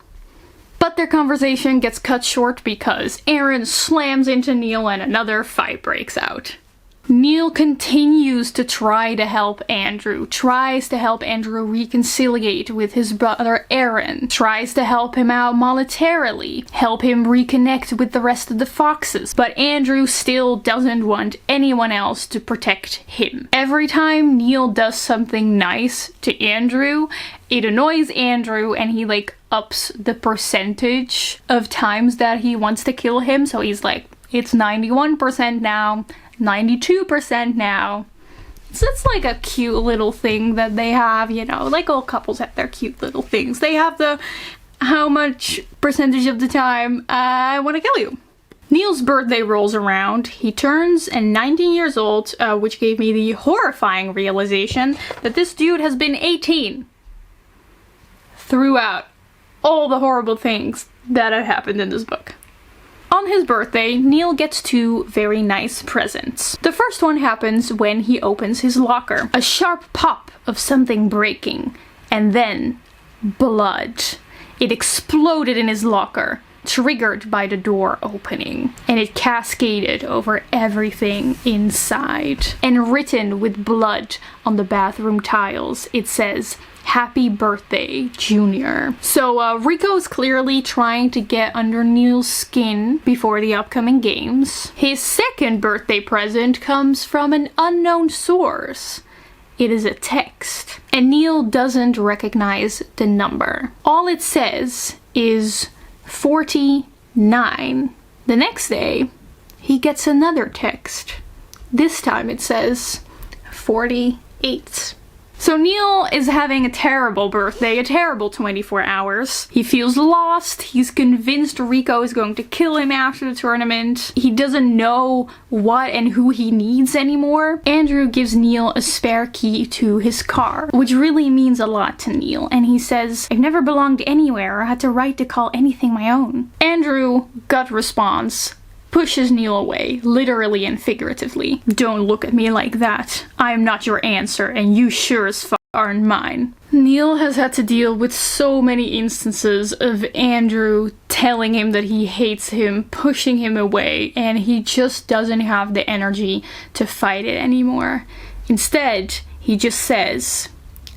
But their conversation gets cut short because Aaron slams into Neil and another fight breaks out. Neil continues to try to help Andrew, tries to help Andrew reconciliate with his brother Aaron, tries to help him out monetarily, help him reconnect with the rest of the foxes, but Andrew still doesn't want anyone else to protect him. Every time Neil does something nice to Andrew, it annoys Andrew and he ups the percentage of times that he wants to kill him, so he's like, it's 91% now, 92% now, So it's like a cute little thing that they have, you know, like all couples have their cute little things. They have the how much percentage of the time I want to kill you. Neil's birthday rolls around. He turns 19 years old, which gave me the horrifying realization that this dude has been 18 throughout all the horrible things that have happened in this book. On his birthday, Neil gets 2 very nice presents. The first one happens when he opens his locker. A sharp pop of something breaking, and then blood. It exploded in his locker, triggered by the door opening, and it cascaded over everything inside. And written with blood on the bathroom tiles, it says, "Happy birthday, Junior." So Rico's clearly trying to get under Neil's skin before the upcoming games. His second birthday present comes from an unknown source. It is a text, and Neil doesn't recognize the number. All it says is 49. The next day, he gets another text. This time it says 48. So Neil is having a terrible birthday, a terrible 24 hours. He feels lost. He's convinced Rico is going to kill him after the tournament. He doesn't know what and who he needs anymore. Andrew gives Neil a spare key to his car, which really means a lot to Neil. And he says, "I've never belonged anywhere or had the right to call anything my own." Andrew, gut response, pushes Neil away, literally and figuratively. "Don't look at me like that. I am not your answer, and you sure as fuck aren't mine." Neil has had to deal with so many instances of Andrew telling him that he hates him, pushing him away, and he just doesn't have the energy to fight it anymore. Instead, he just says,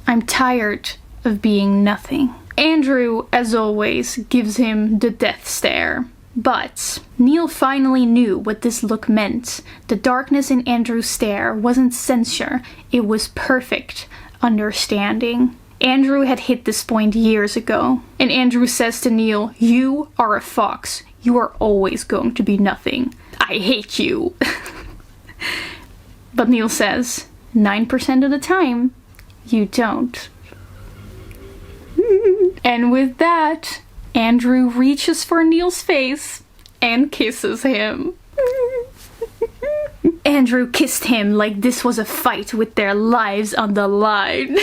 "I'm tired of being nothing." Andrew, as always, gives him the death stare. But Neil finally knew what this look meant. The darkness in Andrew's stare wasn't censure, it was perfect understanding. Andrew had hit this point years ago, and Andrew says to Neil, "You are a fox. You are always going to be nothing. I hate you." But Neil says, 9% of the time, you don't. And with that, Andrew reaches for Neil's face and kisses him. Andrew kissed him like this was a fight with their lives on the line.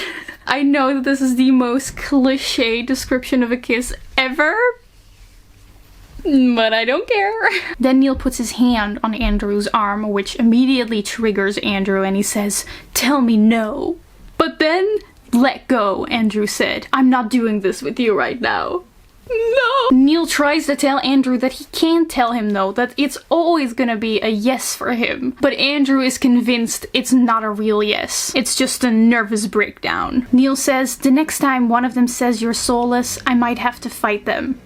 I know that this is the most cliche description of a kiss ever, but I don't care. Then Neil puts his hand on Andrew's arm, which immediately triggers Andrew, and he says, "Tell me no." But then, "Let go," Andrew said. "I'm not doing this with you right now." No! Neil tries to tell Andrew that he can't tell him no, that it's always gonna be a yes for him. But Andrew is convinced it's not a real yes. It's just a nervous breakdown. Neil says, "The next time one of them says you're soulless, I might have to fight them."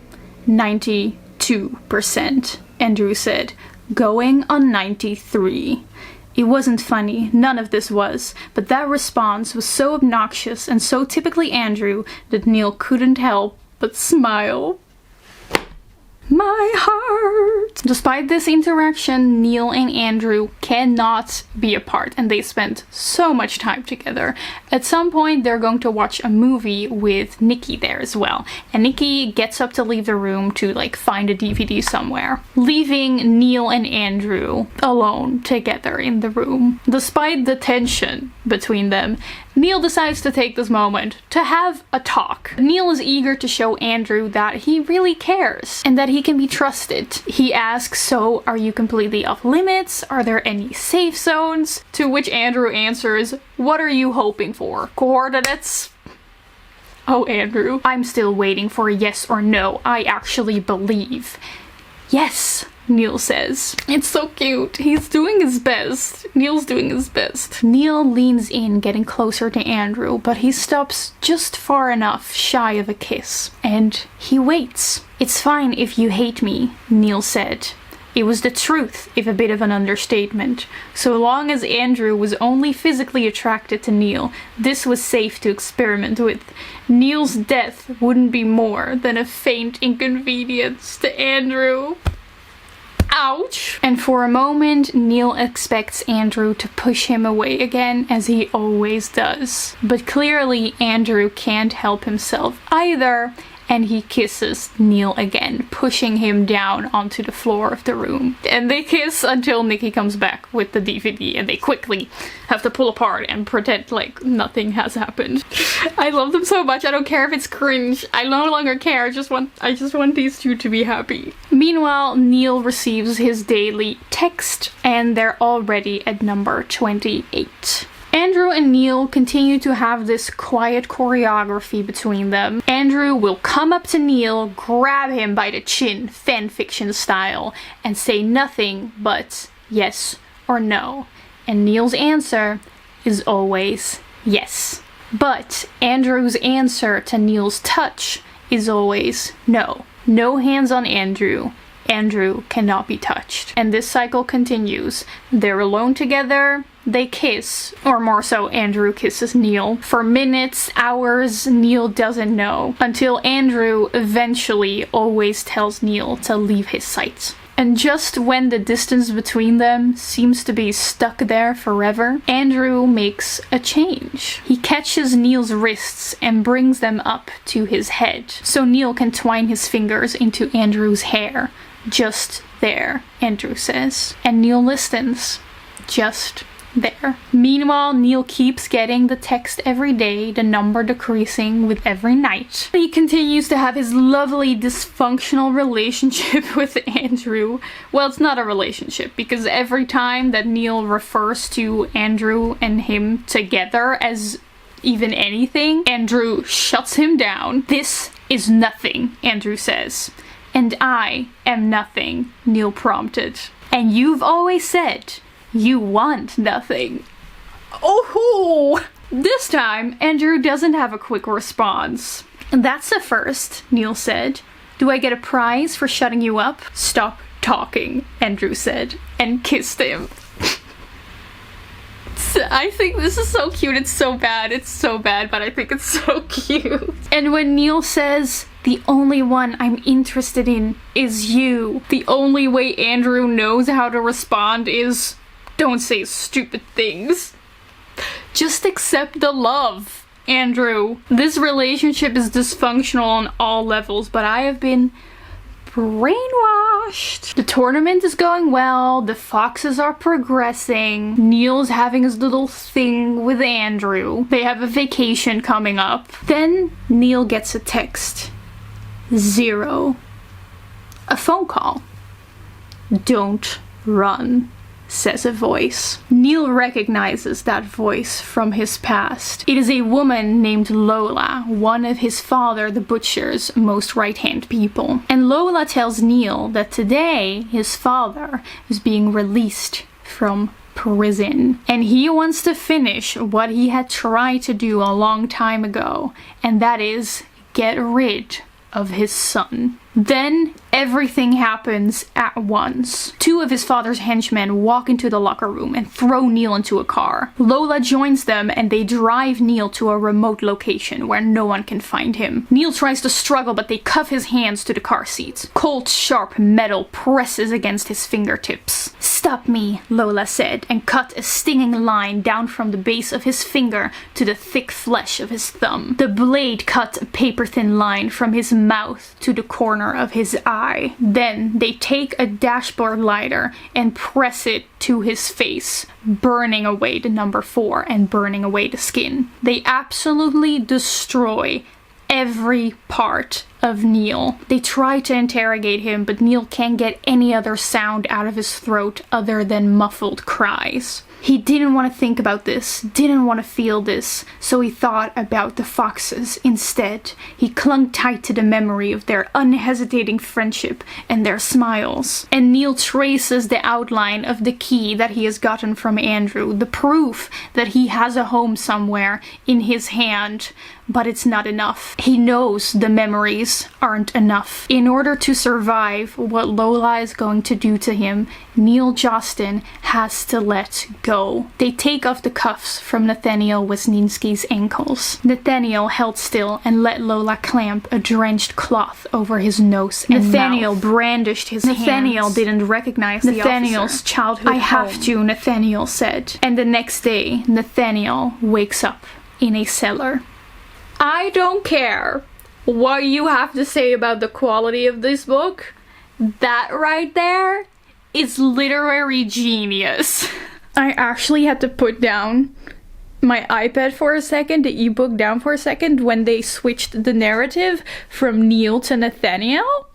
92%, Andrew said, going on 93. It wasn't funny, none of this was, but that response was so obnoxious and so typically Andrew that Neil couldn't help but smile. My heart! Despite this interaction, Neil and Andrew cannot be apart, and they spend so much time together. At some point, they're going to watch a movie with Nikki there as well, and Nikki gets up to leave the room to, like, find a DVD somewhere, leaving Neil and Andrew alone together in the room. Despite the tension between them, Neil decides to take this moment to have a talk. Neil is eager to show Andrew that he really cares and that he can be trusted. He asks, "So, are you completely off limits? Are there any safe zones?" To which Andrew answers, "What are you hoping for? Coordinates?" "Oh, Andrew, I'm still waiting for a yes or no. I actually believe." "Yes," Neil says. It's so cute. He's doing his best. Neil's doing his best. Neil leans in, getting closer to Andrew, but he stops just far enough shy of a kiss. And he waits. "It's fine if you hate me," Neil said. It was the truth, if a bit of an understatement. So long as Andrew was only physically attracted to Neil, this was safe to experiment with. Neil's death wouldn't be more than a faint inconvenience to Andrew. Ouch! And for a moment, Neil expects Andrew to push him away again, as he always does. But clearly, Andrew can't help himself either, and he kisses Neil again, pushing him down onto the floor of the room. And they kiss until Nikki comes back with the DVD, and they quickly have to pull apart and pretend like nothing has happened. I love them so much. I don't care if it's cringe. I no longer care. I just want these two to be happy. Meanwhile, Neil receives his daily text, and they're already at number 28. Andrew and Neil continue to have this quiet choreography between them. Andrew will come up to Neil, grab him by the chin, fanfiction style, and say nothing but yes or no. And Neil's answer is always yes. But Andrew's answer to Neil's touch is always no. No hands on Andrew. Andrew cannot be touched. And this cycle continues. They're alone together, they kiss, or more so, Andrew kisses Neil. For minutes, hours, Neil doesn't know, until Andrew eventually always tells Neil to leave his sight. And just when the distance between them seems to be stuck there forever, Andrew makes a change. He catches Neil's wrists and brings them up to his head, so Neil can twine his fingers into Andrew's hair. Just there, Andrew says. And Neil listens. Just there. Meanwhile, Neil keeps getting the text every day, the number decreasing with every night. He continues to have his lovely dysfunctional relationship with Andrew. Well, it's not a relationship, because every time that Neil refers to Andrew and him together as even anything, Andrew shuts him down. This is nothing, Andrew says. And I am nothing, Neil prompted. And you've always said you want nothing. Oh, this time, Andrew doesn't have a quick response. That's a first, Neil said. Do I get a prize for shutting you up? Stop talking, Andrew said, and kissed him. I think this is so cute. It's so bad. It's so bad, but I think it's so cute. And when Neil says, the only one I'm interested in is you, the only way Andrew knows how to respond is, don't say stupid things. Just accept the love, Andrew. This relationship is dysfunctional on all levels, but I have been brainwashed. The tournament is going well, the foxes are progressing, Neil's having his little thing with Andrew, they have a vacation coming up. Then Neil gets a text. 0. A phone call. Don't run, says a voice. Neil recognizes that voice from his past. It is a woman named Lola, one of his father, the butcher's, most right-hand people. And Lola tells Neil that today his father is being released from prison. And he wants to finish what he had tried to do a long time ago, and that is get rid of his son. Then everything happens at once. 2 of his father's henchmen walk into the locker room and throw Neil into a car. Lola joins them and they drive Neil to a remote location where no one can find him. Neil tries to struggle, but they cuff his hands to the car seats. Cold, sharp metal presses against his fingertips. Stop me, Lola said, and cut a stinging line down from the base of his finger to the thick flesh of his thumb. The blade cut a paper-thin line from his mouth to the corner of his eye. Then they take a dashboard lighter and press it to his face, burning away the number 4 and burning away the skin. They absolutely destroy every part of Neil. They try to interrogate him, but Neil can't get any other sound out of his throat other than muffled cries. He didn't want to think about this, didn't want to feel this, so he thought about the foxes instead. He clung tight to the memory of their unhesitating friendship and their smiles. And Neil traces the outline of the key that he has gotten from Andrew, the proof that he has a home somewhere in his hand. But it's not enough. He knows the memories aren't enough. In order to survive what Lola is going to do to him, Neil Jostin has to let go. go. They take off the cuffs from Nathaniel Wisniewski's ankles. Nathaniel held still and let Lola clamp a drenched cloth over his nose and Nathaniel mouth. Brandished his hands. Nathaniel didn't recognize Nathaniel's childhood home. I have to, Nathaniel said. And the next day, Nathaniel wakes up in a cellar. I don't care what you have to say about the quality of this book. That right there is literary genius. I actually had to put down my iPad for a second, the ebook down for a second, when they switched the narrative from Neil to Nathaniel.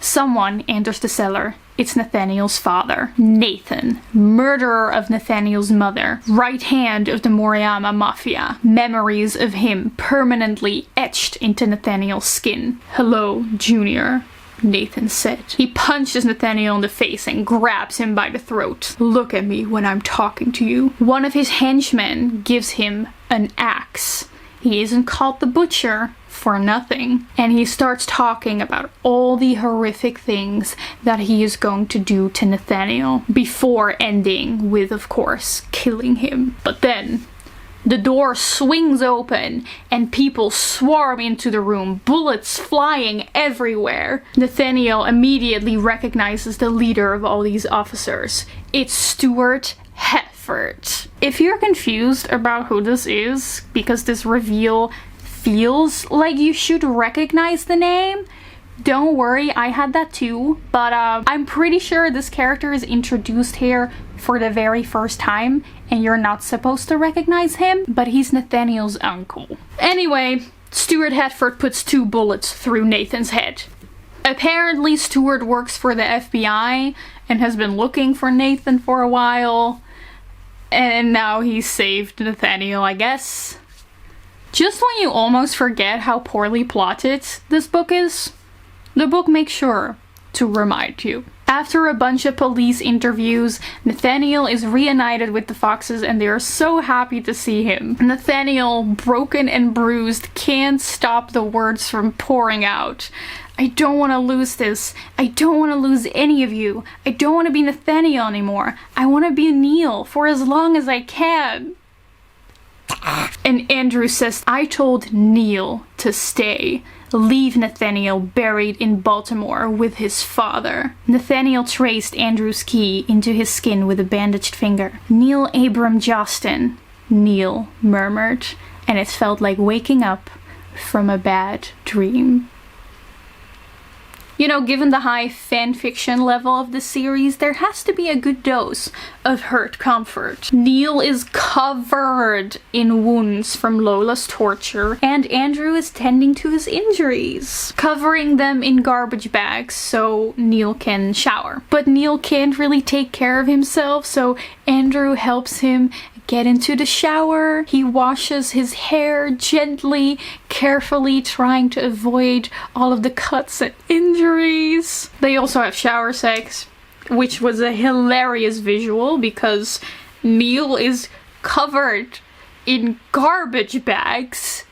Someone enters the cellar. It's Nathaniel's father, Nathan, murderer of Nathaniel's mother, right hand of the Moriyama mafia. Memories of him permanently etched into Nathaniel's skin. Hello, Junior, Nathan said. He punches Nathaniel in the face and grabs him by the throat. Look at me when I'm talking to you. One of his henchmen gives him an axe. He isn't called the Butcher for nothing. And he starts talking about all the horrific things that he is going to do to Nathaniel, before ending with, of course, killing him. But then the door swings open and people swarm into the room, bullets flying everywhere. Nathaniel immediately recognizes the leader of all these officers. It's Stuart Hetford. If you're confused about who this is, because this reveal feels like you should recognize the name, don't worry, I had that too, but I'm pretty sure this character is introduced here for the very first time and you're not supposed to recognize him, but he's Nathaniel's uncle. Anyway, Stuart Hetford puts 2 bullets through Nathan's head. Apparently Stuart works for the FBI and has been looking for Nathan for a while, and now he's saved Nathaniel, I guess. Just when you almost forget how poorly plotted this book is, the book makes sure to remind you. After a bunch of police interviews, Nathaniel is reunited with the Foxes and they are so happy to see him. Nathaniel, broken and bruised, can't stop the words from pouring out. I don't want to lose this. I don't want to lose any of you. I don't want to be Nathaniel anymore. I want to be Neil for as long as I can. And Andrew says, I told Neil to stay. Leave Nathaniel buried in Baltimore with his father. Nathaniel traced Andrew's key into his skin with a bandaged finger. Neil Abram Jostin, Neil murmured, and it felt like waking up from a bad dream. You know, given the high fanfiction level of the series, there has to be a good dose of hurt comfort. Neil is covered in wounds from Lola's torture, and Andrew is tending to his injuries, covering them in garbage bags so Neil can shower. But Neil can't really take care of himself, so Andrew helps him get into the shower. He washes his hair gently, carefully, trying to avoid all of the cuts and injuries. They also have shower sex, which was a hilarious visual because Neil is covered in garbage bags.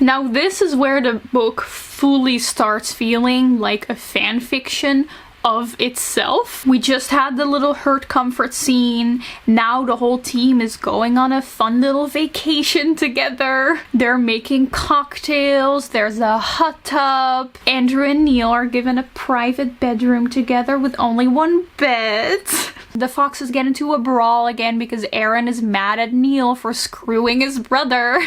Now this is where the book fully starts feeling like a fan fiction of itself. We just had the little hurt comfort scene. Now the whole team is going on a fun little vacation together. They're making cocktails. There's a hot tub. Andrew and Neil are given a private bedroom together with only one bed. The Foxes get into a brawl again because Aaron is mad at Neil for screwing his brother.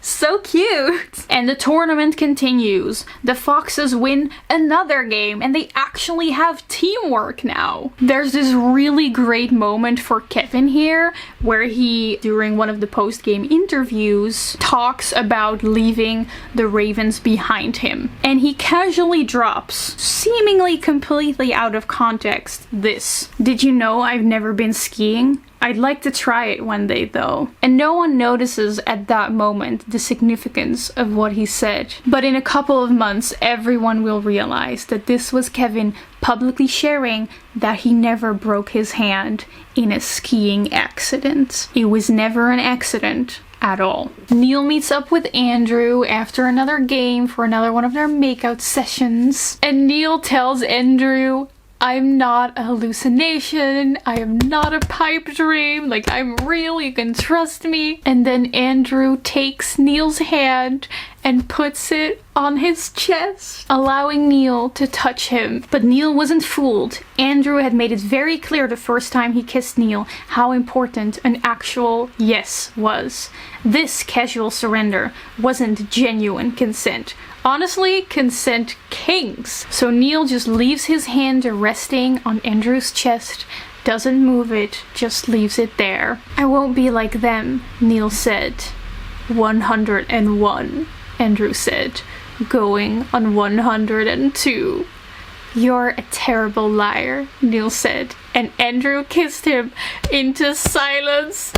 So cute! And the tournament continues. The Foxes win another game and they actually have teamwork now. There's this really great moment for Kevin here where he, during one of the post-game interviews, talks about leaving the Ravens behind him. And he casually drops, seemingly completely out of context, this: "Did you know I've never been skiing? I'd like to try it one day though." And no one notices at that moment the significance of what he said. But in a couple of months, everyone will realize that this was Kevin publicly sharing that he never broke his hand in a skiing accident. It was never an accident. at all. Neil meets up with Andrew after another game for another one of their makeout sessions. And Neil tells Andrew, I'm not a hallucination, I am not a pipe dream, like I'm real, you can trust me. And then Andrew takes Neil's hand and puts it on his chest, allowing Neil to touch him. But Neil wasn't fooled. Andrew had made it very clear the first time he kissed Neil how important an actual yes was. This casual surrender wasn't genuine consent. Honestly, consent kings. So Neil just leaves his hand resting on Andrew's chest, doesn't move it, just leaves it there. I won't be like them, Neil said. 101, Andrew said, going on 102. You're a terrible liar, Neil said, and Andrew kissed him into silence.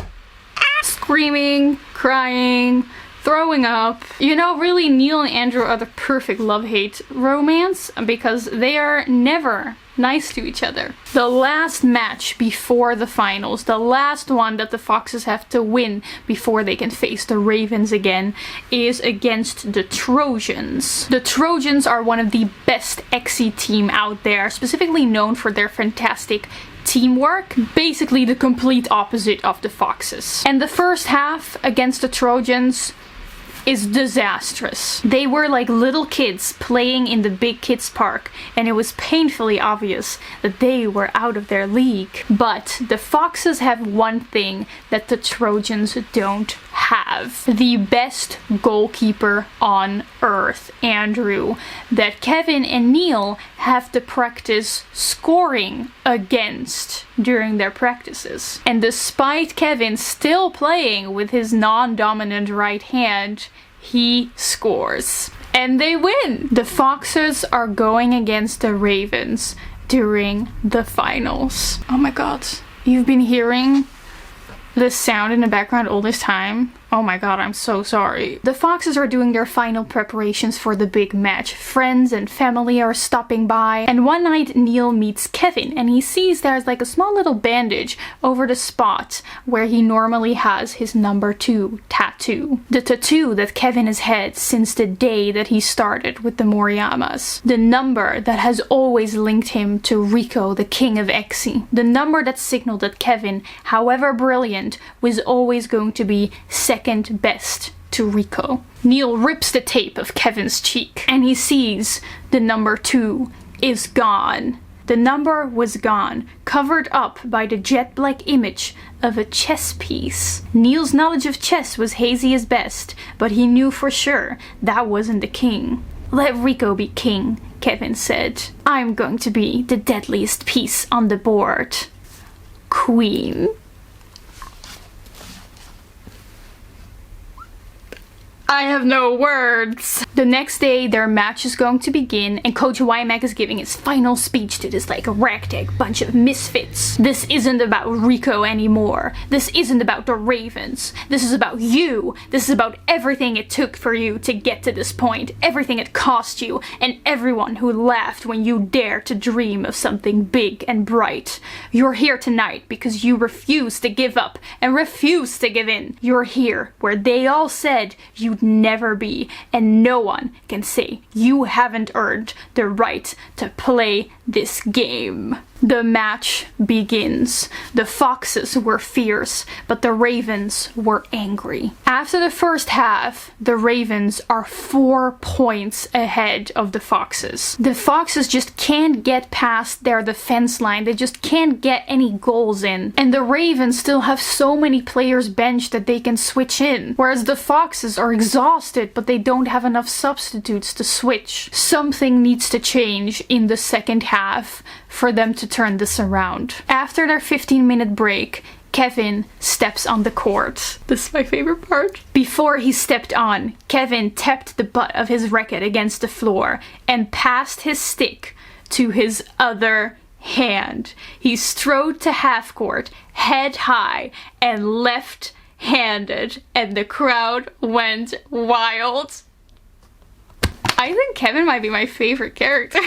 Screaming, crying, throwing up. You know, really, Neil and Andrew are the perfect love-hate romance because they are never nice to each other. The last match before the finals, the last one that the Foxes have to win before they can face the Ravens again, is against the Trojans. The Trojans are one of the best XC team out there, specifically known for their fantastic teamwork, basically the complete opposite of the Foxes. And the first half against the Trojans is disastrous. They were like little kids playing in the big kids park, and it was painfully obvious that they were out of their league. But the Foxes have one thing that the Trojans don't have. The best goalkeeper on earth, Andrew, that Kevin and Neil have to practice scoring against during their practices. And despite Kevin still playing with his non-dominant right hand, he scores. And they win! The Foxes are going against the Ravens during the finals. Oh my god. You've been hearing this sound in the background all this time? Oh my god, I'm so sorry. The Foxes are doing their final preparations for the big match. Friends and family are stopping by, and one night Neil meets Kevin and he sees there's like a small little bandage over the spot where he normally has his number 2 tattoo. The tattoo that Kevin has had since the day that he started with the Moriyamas. The number that has always linked him to Rico, the king of Exi. The number that signaled that Kevin, however brilliant, was always going to be second best to Rico. Neil rips the tape of Kevin's cheek and he sees the number 2 is gone. The number was gone, covered up by the jet black image of a chess piece. Neil's knowledge of chess was hazy as best, but he knew for sure that wasn't the king. Let Rico be king, Kevin said. I'm going to be the deadliest piece on the board. Queen. I have no words. The next day, their match is going to begin, and Coach Wymack is giving his final speech to this like ragtag bunch of misfits. This isn't about Rico anymore. This isn't about the Ravens. This is about you. This is about everything it took for you to get to this point. Everything it cost you, and everyone who laughed when you dared to dream of something big and bright. You're here tonight because you refuse to give up and refuse to give in. You're here where they all said you'd never be, and no one can say you haven't earned the right to play this game. The match begins. The Foxes were fierce, but the Ravens were angry. After the first half, the Ravens are 4 points ahead of the Foxes. The Foxes just can't get past their defense line. They just can't get any goals in. And the Ravens still have so many players benched that they can switch in. Whereas the Foxes are exhausted, but they don't have enough substitutes to switch. Something needs to change in the second half for them to turn this around. After their 15-minute break, Kevin steps on the court. This is my favorite part. Before he stepped on, Kevin tapped the butt of his racket against the floor and passed his stick to his other hand. He strode to half court, head high, and left-handed, and the crowd went wild. I think Kevin might be my favorite character.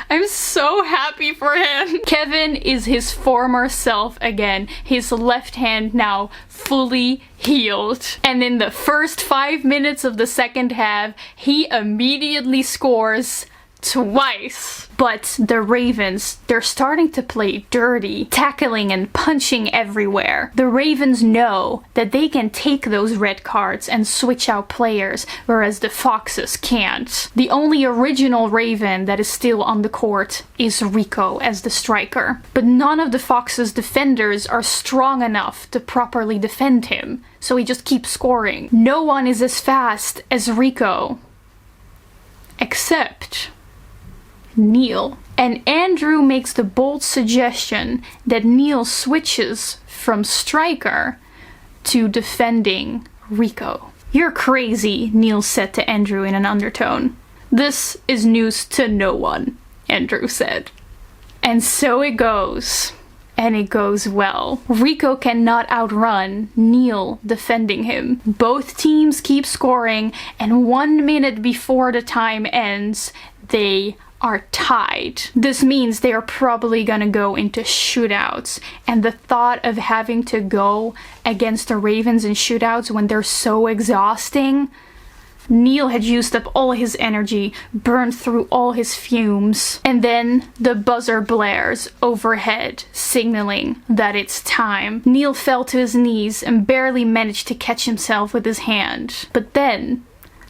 I'm so happy for him. Kevin is his former self again. His left hand now fully healed. And in the first 5 minutes of the second half, he immediately scores twice. But the Ravens, they're starting to play dirty, tackling and punching everywhere. The Ravens know that they can take those red cards and switch out players, whereas the Foxes can't. The only original Raven that is still on the court is Rico as the striker. But none of the Foxes' defenders are strong enough to properly defend him, so he just keeps scoring. No one is as fast as Rico. Except Neil. And Andrew makes the bold suggestion that Neil switches from striker to defending Rico. "You're crazy," Neil said to Andrew in an undertone. "This is news to no one," Andrew said. And so it goes. And it goes well. Rico cannot outrun Neil defending him. Both teams keep scoring, and 1 minute before the time ends, they are tied. This means they are probably gonna go into shootouts, and the thought of having to go against the Ravens in shootouts when they're so exhausting. Neil had used up all his energy, burned through all his fumes, and then the buzzer blares overhead, signaling that it's time. Neil fell to his knees and barely managed to catch himself with his hand. But then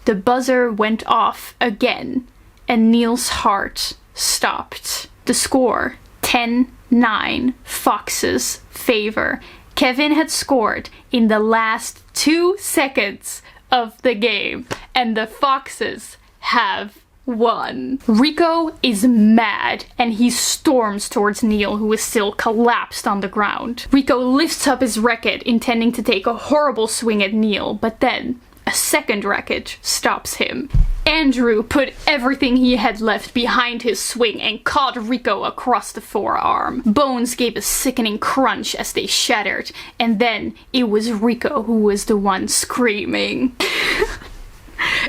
the buzzer went off again, and Neil's heart stopped. The score, 10-9, Fox's favor. Kevin had scored in the last 2 seconds of the game, and the Foxes have won. Rico is mad, and he storms towards Neil, who is still collapsed on the ground. Rico lifts up his racket, intending to take a horrible swing at Neil, but then a second racket stops him. Andrew put everything he had left behind his swing and caught Rico across the forearm. Bones gave a sickening crunch as they shattered, and then it was Rico who was the one screaming.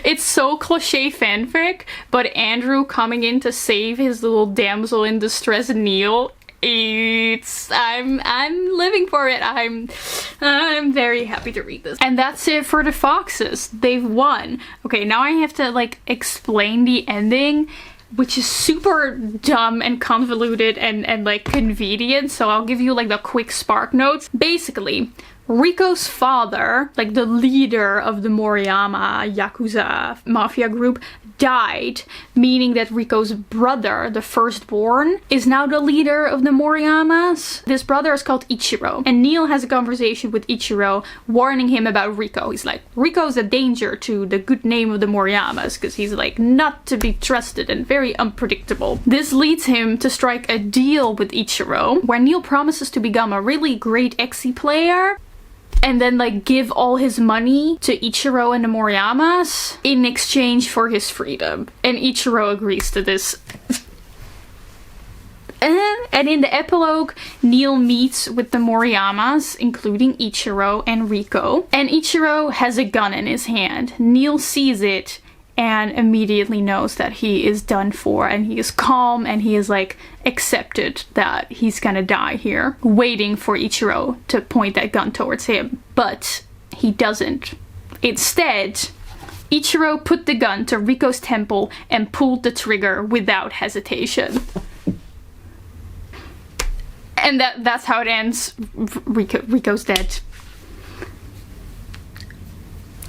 It's so cliche fanfic, but Andrew coming in to save his little damsel in distress Neil, I'm living for it. I'm very happy to read this. And that's it for the Foxes. They've won. Okay, now I have to like explain the ending, which is super dumb and convoluted and like convenient, so I'll give you like the quick spark notes. Basically, Rico's father, like the leader of the Moriyama Yakuza mafia group, died, meaning that Rico's brother, the firstborn, is now the leader of the Moriyamas. This brother is called Ichiro, and Neil has a conversation with Ichiro, warning him about Rico. He's like, Rico's a danger to the good name of the Moriyamas, because he's like not to be trusted and very unpredictable. This leads him to strike a deal with Ichiro, where Neil promises to become a really great Exi player, and then like give all his money to Ichiro and the Moriyamas in exchange for his freedom. And Ichiro agrees to this. And in the epilogue, Neil meets with the Moriyamas, including Ichiro and Rico. And Ichiro has a gun in his hand. Neil sees it and immediately knows that he is done for, and he is calm, and he is like accepted that he's gonna die here, waiting for Ichiro to point that gun towards him. But he doesn't. Instead, Ichiro put the gun to Rico's temple and pulled the trigger without hesitation. And that's how it ends. Rico's dead.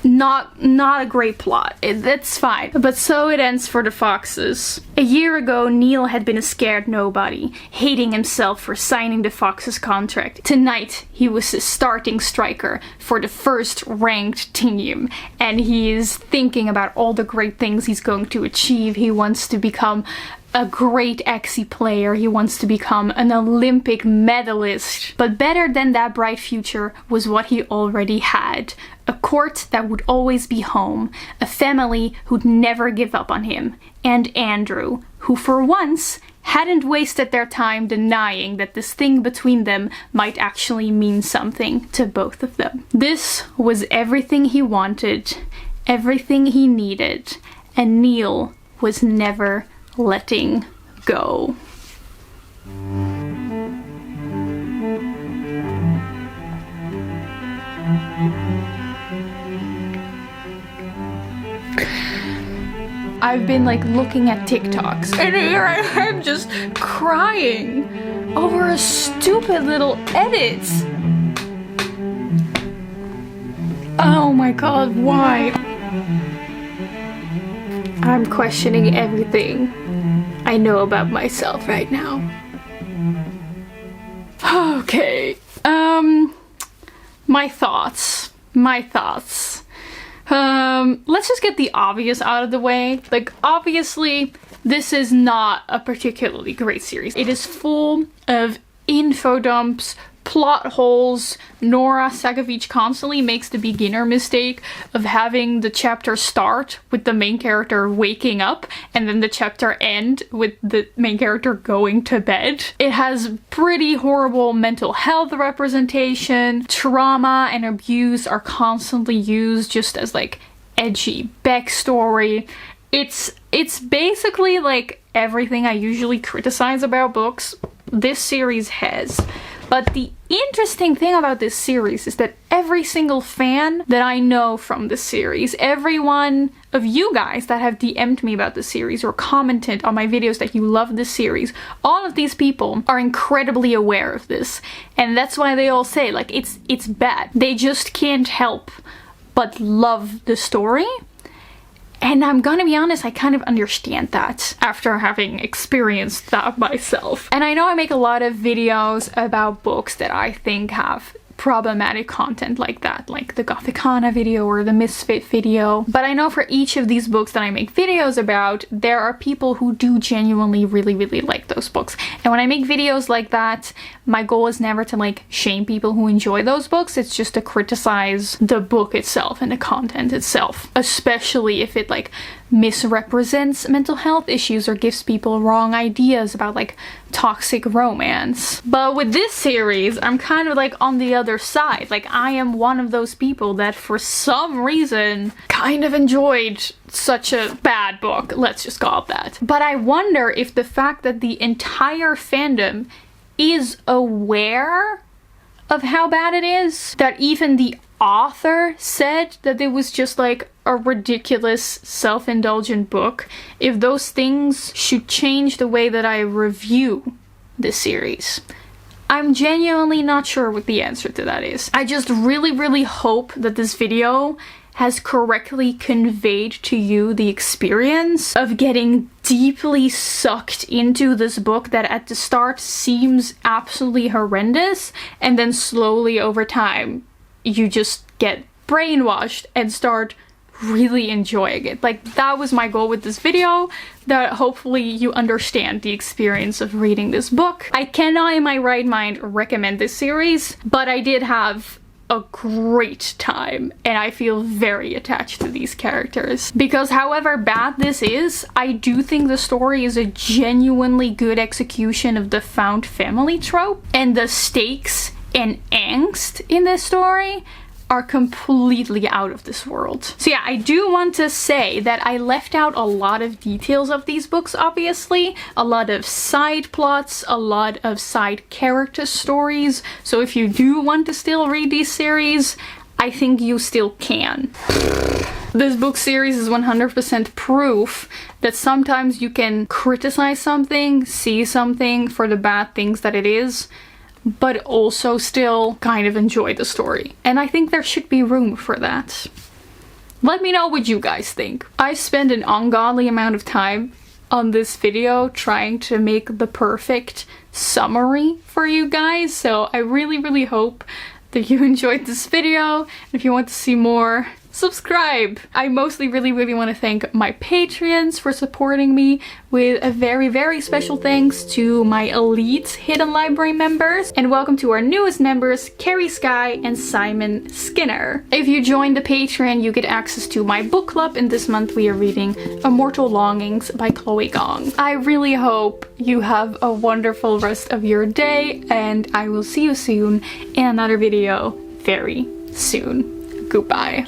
Not a great plot. That's fine. But so it ends for the Foxes. A year ago, Neil had been a scared nobody, hating himself for signing the Foxes contract. Tonight, he was a starting striker for the first ranked team, and he is thinking about all the great things he's going to achieve. He wants to become a great Exi player. He wants to become an Olympic medalist. But better than that bright future was what he already had. A court that would always be home. A family who'd never give up on him. And Andrew, who for once hadn't wasted their time denying that this thing between them might actually mean something to both of them. This was everything he wanted, everything he needed, and Neil was never letting go. I've been like looking at TikToks and here I am just crying over a stupid little edit. Oh my god, why? I'm questioning everything I know about myself right now. Okay, my thoughts. Let's just get the obvious out of the way. Like, obviously, this is not a particularly great series. It is full of info dumps, plot holes. Nora, Sakavic, constantly makes the beginner mistake of having the chapter start with the main character waking up and then the chapter end with the main character going to bed. It has pretty horrible mental health representation. Trauma and abuse are constantly used just as like edgy backstory. It's basically like everything I usually criticize about books, this series has. But the interesting thing about this series is that every single fan that I know from this series, every one of you guys that have DM'd me about the series or commented on my videos that you love this series, all of these people are incredibly aware of this. And that's why they all say, like, it's bad. They just can't help but love the story. And I'm gonna be honest, I kind of understand that after having experienced that myself. And I know I make a lot of videos about books that I think have problematic content like that, like the Gothicana video or the Misfit video. But I know for each of these books that I make videos about, there are people who do genuinely really like those books. And when I make videos like that, my goal is never to like shame people who enjoy those books. It's just to criticize the book itself and the content itself, especially if it like misrepresents mental health issues or gives people wrong ideas about like toxic romance. But with this series, I'm kind of like on the other side. Like, I am one of those people that for some reason kind of enjoyed such a bad book, let's just call it that. But I wonder if the fact that the entire fandom is aware of how bad it is, that even the author said that it was just like a ridiculous self-indulgent book, if those things should change the way that I review this series. I'm genuinely not sure what the answer to that is. I just really hope that this video has correctly conveyed to you the experience of getting deeply sucked into this book that at the start seems absolutely horrendous, and then slowly over time you just get brainwashed and start really enjoying it. Like, that was my goal with this video, that hopefully you understand the experience of reading this book. I cannot in my right mind recommend this series, but I did have a great time and I feel very attached to these characters. Because however bad this is, I do think the story is a genuinely good execution of the found family trope, and the stakes and angst in this story are completely out of this world. So yeah, I do want to say that I left out a lot of details of these books, obviously. A lot of side plots, a lot of side character stories. So if you do want to still read these series, I think you still can. This book series is 100% proof that sometimes you can criticize something, see something for the bad things that it is, but also still kind of enjoy the story. And I think there should be room for that. Let me know what you guys think. I spent an ungodly amount of time on this video trying to make the perfect summary for you guys, so I really hope that you enjoyed this video. If you want to see more, subscribe! I mostly really want to thank my Patreons for supporting me, with a very special thanks to my elite Hidden Library members, and welcome to our newest members, Carrie Sky and Simon Skinner. If you join the Patreon, you get access to my book club, and this month we are reading Immortal Longings by Chloe Gong. I really hope you have a wonderful rest of your day, and I will see you soon in another video very soon. Goodbye.